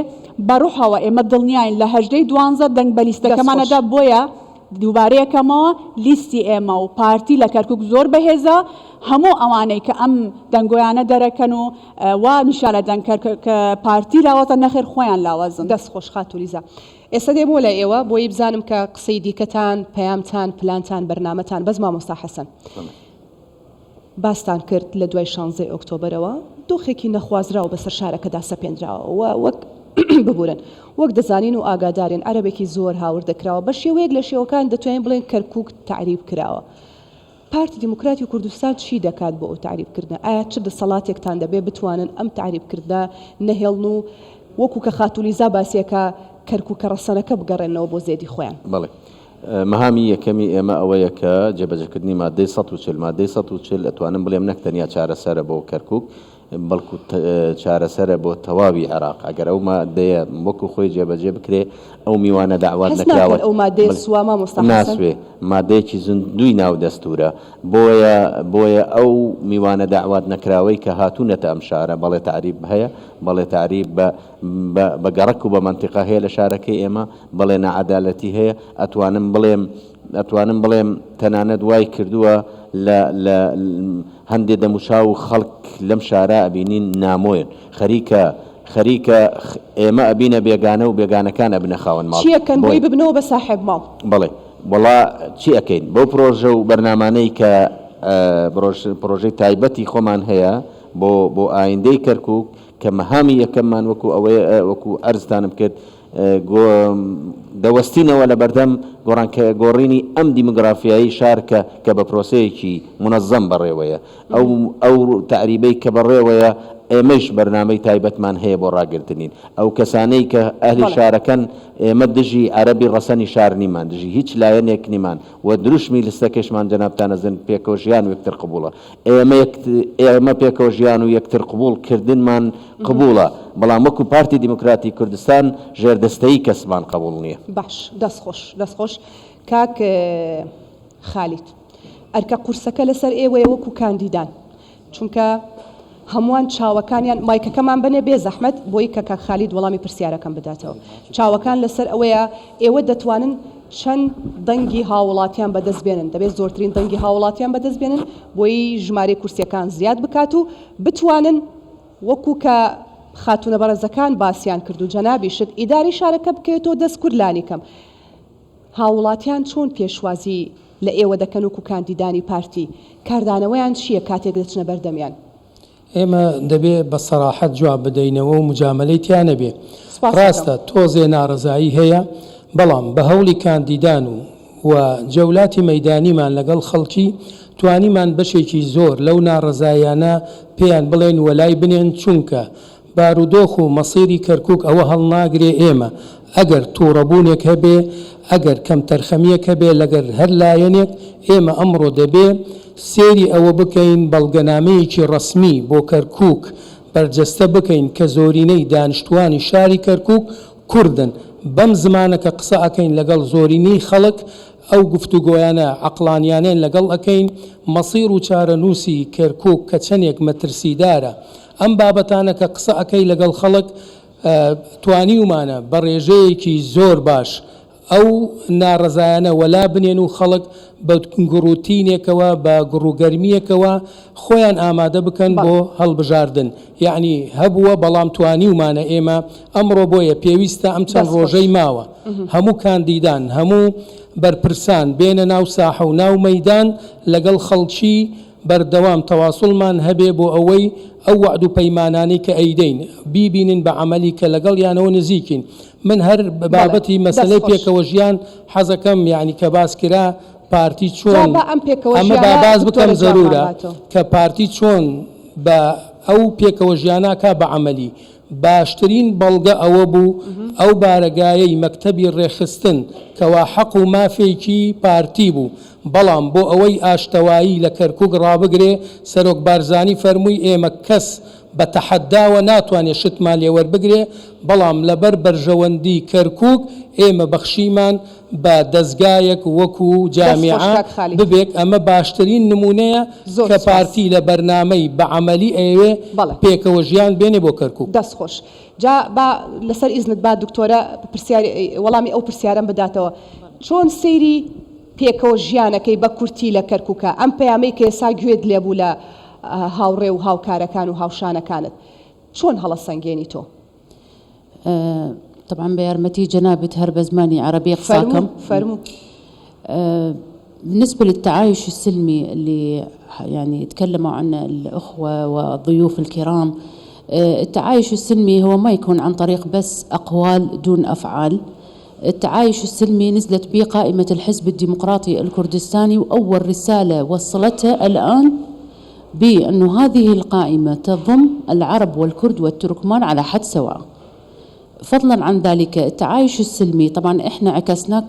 بەڕوحەوە ئێمە دڵنیاین لە 12 دەنگ بەلیستەکەمانەدا بۆیە دووبارەیەکەمەوە لیستی ئێمە و پارتی لە کەرکک زۆر بەهێزە هەموو ئەوانەی کە ئەم دەنگۆیانە دەرەکەن و وا نیشانە دەن کە پارتی لاوەتە نەخێر خۆیان لاوەزن. دەست خۆش خاتوریزە. ئێستا دێ بۆ لە ئێوە بۆی بزانم کە قسەی دیکەتان پەیامتان پلانتان بەرنامەتان بەس مامۆستا حەسەن باستان کرد لە دوای 16 ئۆکتۆبرەوە دۆخێکی نەخوازراوە بەسەر شارەکەدا سەپێنراوە وەک ببورن وەک دەزانین و ئاگادارین عەرەبێکی زۆر هاور دەکراوە بە شێوەیەک لە شێوەکان دەتوانین بڵێن کەرکووک تعریب کراوە. پارتی دیموکراتی کوردستان چی دەکات بۆ ئەو تعریبکردن؟ ئایا چ دەسەڵاتێکتان دەبێ بتوانن ئەم تعریبکردە نەهێڵن و وەکو کە خاتولیزا باسیەکە کەرکووکە ڕەسەنەکە بگەڕێنەوە بۆ زێدی خۆیان؟ بەڵێ مەهامی یەکەمی ئێمە ئەوەیە کە جێبەجێکردنی مادەی 140 مادەی 140 ئەتوانم بڵێم نەک تەنیا چارەسەرە بۆ کەرکووک بەڵکو چارەسەرە بۆ تەواوی عێراق ئەگەر ئەو مادەیە وەکو خۆی جێبەجێ بکرێ ئەو میوانە داوات نەکراوە ئەو مادەی سوامە ناسوێ مادەیەکی زندوی ناو دەستورە بۆیە ئەو میوانە داوات نەکراوەی کە هاتوونەتە ئەم شارە بەڵێ تعریب هەیە بەڵێ تعریب بە گەڕک و بە منتیقە هەیە لە شارەکەی ئێمە بەڵێ نەعەدالەتی هەیە ئەتوانم بڵێم تەنانەت وای کردووە لە هەندێک دەموچاو و خەڵک لەم شارە ئەبینین نامۆیان خەریکە ئێمە ئەبینە بێگانە و بێگانەکان ئەبنە خاوەن ماڵ چیەکەن بۆی ببنەوە بە ساحێب ماڵ بڵێ وڵا چی ئەەکەین بۆ پرۆژە و بەرنامانەی کە پرۆژەی تایبەتی خۆمان هەیە بۆ ئایندەی کەرکووک کە مەهامی یەکەممان وەکو ئەرزتانم کرد دەوەستینەوە لە بەردەم گۆڕینی ئەم دیموگرافیایی شارکە کە بە پرۆسەیەکی منەظەم بەڕێوەیە ئەو تعریبەی کە بەڕێوەیە ئێمەش بەرنامەی تایبەتمان هەیە بۆ ڕاگرتنین ئەو کەسانەی کە ئەهلی شارەکەن ئێمە دژی عەرەبی ڕەسەنی شار نیمان دژی هیچ لایەنێک نیمان و دروشمی لستەکەشمان جەنابتانە زن پێکەوە ژیان و یەکتر قبوڵە ئێمە پێکەوە ژیان و یەکتر قبول کردنمان قبوڵە بەڵام وەکو پارتی دیموکراتی کوردستان ژێردەستەیی کەسمان قبول نییە. باش دەستخۆش کاک خالید ئەرکە قورسەکە لەسەر ئێوەیە وەکو کاندیدان چونکە هەمووان چاوەکانیان مایکەکەمان بنێ بێ زەحمەت بۆی کە کاک خالید وەڵامی پرسیارەکەم بداتەوە چاوەکان لەسەر ئەوەیە ئێوە دەتوانن چەند دەنگی هاوڵاتیان بەدەستبێنن دەبێت زۆرترین دەنگی هاوڵاتیان بەدەستبێنن بۆی ژمارەی کورسیەکان زیاد بکات و بتوانن وەکو کە خاتونە بەڕێزەکان باسییان کرد و جەنابیشت ئیداری شارەکە بکەوێتەوە دەست کورلانی کەم هاوڵاتیان چۆن پێشوازی لە ئێوە دەکەن وەکو کاندیدانی پارتی کاردانەوەیان چییە کاتێک دەچنە بەردەمیان؟ ئێمە دەبێت بە سەراحەت جواب بدەینەوە و مجاملەی تیانە بێ ڕاستە تۆزێ ناڕزایی هەیە بەڵام بە هەوڵی کاندیدان و جەولاتی مەیدانیمان لەگەڵ خەڵکی توانیمان بەشێکی زۆر لەو ناڕزایانە پێیان بڵێن وەلای بنێن چونکە بارودۆخ و مەسیری کەرکووک ئەوە هەڵناگرێ ئێمە ئەگەر تووڕەبوونێک هەبێ ئەگەر کەم تەرخەمیەک هەبێ لەگەر هەر لایەنێک ئێمە ئەمڕۆ دەبێ سێری ئەوە بکەین بەڵگەنامەیەکی ڕەسمی بۆ کەرکووک بەرجەستە بکەین کە زۆرینەی دانیشتوانی شاری کەرکووک کوردن بەم زمانە کە قسە ئەکەین لەگەڵ زۆرینەی خەڵک ئەو گفتوگۆیانە عەقلانیانەیان لەگەڵ ئەکەین مەسیر و چارەنووسی کەرکووک کە چەندێک مەترسیدارە ئەم بابەتانە کە قسە ئەکەی لەگەڵ خەڵک توانیومانە بە ڕێژەیەکی زۆر باش ئەو ناڕزایانە وەلا بنێن و خەڵک بە گڕوتینێکەوە بە گڕوگەرمیەکەوە خۆیان ئامادە بکەن بۆ هەڵبژاردن یعنی هەبووە بەڵام توانیومانە ئێمە ئەمڕۆ بۆیە پێویستە ئەم چەند ڕۆژەی ماوە هەموو کاندیدان هەموو بەرپرسان بێنە ناو ساحە و ناو مەیدان لەگەڵ خەڵکی بەردەوام تەواصلمان هەبێ بۆ ئەوەی ئەو وعد و پەیمانانەی کە ئەیدەین بیبینن بە عەمەلی کە لەگەڵ یانەوە نزیکین من هەر بابەتی مەسەلەی پێکەوە ژیان حەزەکەم یعنی کە باس کرا پارتی چۆن ئەمە باز بکەم زەرورە کە پارتی چۆن بە ئەو پێکەوە ژیاناکە بە عەمەلی باشترین بەڵگە ئەوە بوو ئەو بارەگایەی مەکتەبی ڕێخستن کەوا حەق و مافێکی پارتی بوو بەڵام بۆ ئەوەی ئاشتەوایی لە کەرکووک ڕابگرێ سەرۆک بارزانی فەرمووی ئێمە کەس بە تەحەداوە ناتوانێت شتمان لێوەربگرێ بەڵام لەبەر بەرژەوەندی کەرکووک ئێمە بەخشیمان بە دەستگایەک وەکو جامیعە ببێک ئەمە باشترین نمونەیە کە پارتی لە بەرنامەی بە عەمەلی ئەوێ پێکەوە ژیان بێنێ بۆ کەرکووک. دەستخۆش جا لەسەر ئیزنت با دکتۆرە وەڵامی ئەو پرسیارەم بداتەوە چۆن سەیری پێکەوە ژیانەکەی بە کورتی لە کەرکووکە ئەم پەیامەی کە ئێسا گوێت لێبوو لە هاوڕێ و هاوکارەکان و هاوشانەکانت چۆن هەڵەسەنگێنی تۆ؟ طبعا بيارمتي جنابة هرب زماني عربية قصاكم فرمو بالنسبة للتعايش السلمي اللي يعني تكلموا عنه الأخوة والضيوف الكرام، التعايش السلمي هو ما يكون عن طريق بس أقوال دون أفعال. التعايش السلمي نزلت به قائمة الحزب الديمقراطي الكردستاني، وأول رسالة وصلتها الآن بأنه هذه القائمة تضم العرب والكرد والتركمان على حد سواء. فضلا عن ذلك التعايش السلمي طبعا احنا عكسناه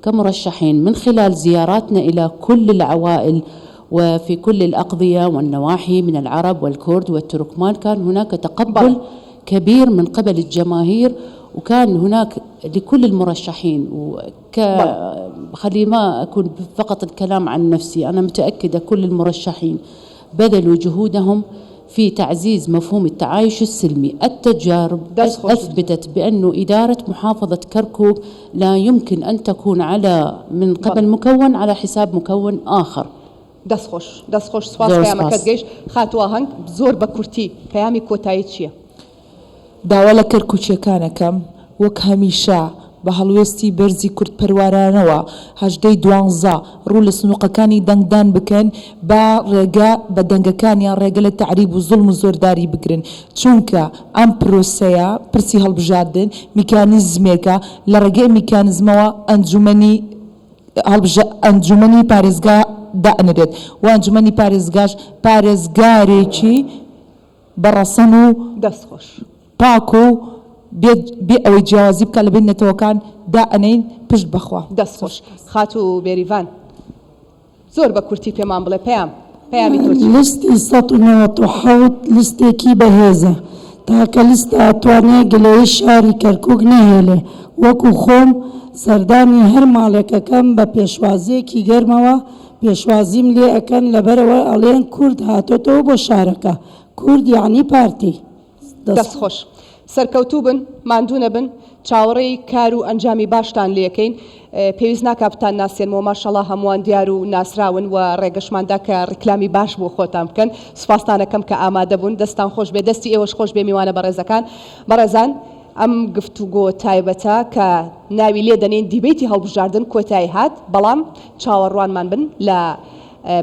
كمرشحين من خلال زياراتنا إلى كل العوائل وفي كل الأقضية والنواحي من العرب والكرد والتركمان. كان هناك تقبل كبير من قبل الجماهير، وكان هناك لكل المرشحين. خلي ما أكون فقط الكلام عن نفسي، أنا متأكدة كل المرشحين بذلوا جهودهم في تعزيز مفهوم التعايش السلمي. التجارب أثبتت بأن إدارة محافظة كركوك لا يمكن أن تكون من قبل مكون على حساب مكون آخر. دەستخۆش سواس پەیامەکەت گەیشت. خاتووە هەنگ زۆر بە کورتی پەیامی کۆتایی چییە؟ داوا لە کەرکووچیەکانەکەم وەک هەمیشە بە هەڵوێستی بەرزی کورد پەروارانەوە 12 ڕوو لە سنووقەکانی دەنگدان بکەن با ڕێگە بە دەنگەکانیان ڕێگە لە تعریب و زوڵم و زۆرداری بگرن، چونکە ئەم پرۆسەیە پرسی هەڵبژاردن میکانیزمێکە لە ڕێگەی میکانیزمەوە ئەنجومەنی پارێزگا دائنرێت و ئەنجومەنی پارێزگاش پارێزگارێکی بەڕەسەن و دەستخۆش پاک و بێ ئەوەی جیاوازی بکە لە بین نەتەوەکان دائنین پشت بەخوا. دەستخۆش خات و بێریڤان زۆر بە کورتی پێمان بڵێ پەیامی تۆ چییە؟ لیستی 1970 لیستێکی بەهێزە تاکە لیستە ئەتوانێت گلەیی شاری کەرکووک نەهێڵێ. وەکو خۆم سەردانی هەر ماڵێکەکەم بە پێشوازیەکی گەرمەوە پێشوازیم لێ ئەکەن لەبەرەوە ئەڵێن کورد هاتۆتەوە بۆ شارەکە. کورد یعنی پارتی. دەستخۆش سەرکەوتوو بن، ماندوو نەبن، چاوەڕێی کار و ئەنجامی باشتان لێەکەین. پێویست ناکات بتان ناسێنمەوە، ماشەڵڵا هەمووان دیار و ناسراون و ڕێگەشماندا کە ڕیکلامی باش بۆ خۆتان بکەن. سوپاسانەکەم کە ئامادە بوون. دەستان خۆش بێ، دەستی ئێوەش خۆش بێ میوانە بەڕێزەکان. بەڕێزان ئەم گفتوگۆ تایبەتە کە ناوی لێ دەنێن دیبێتی هەڵبژاردن کۆتایی هات، بەڵام چاوەڕوانمان بن لە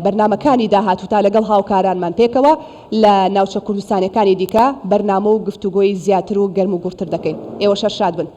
بەرنامەکانی داهاتووتا لەگەڵ هاوکارانمان پێکەوە لە ناوچە کوردستانەکانی دیکە بەرنامە و گفتوگۆی زیاتر و گەرم و گورتر دەکەین. ئێوە شەرشاد بن.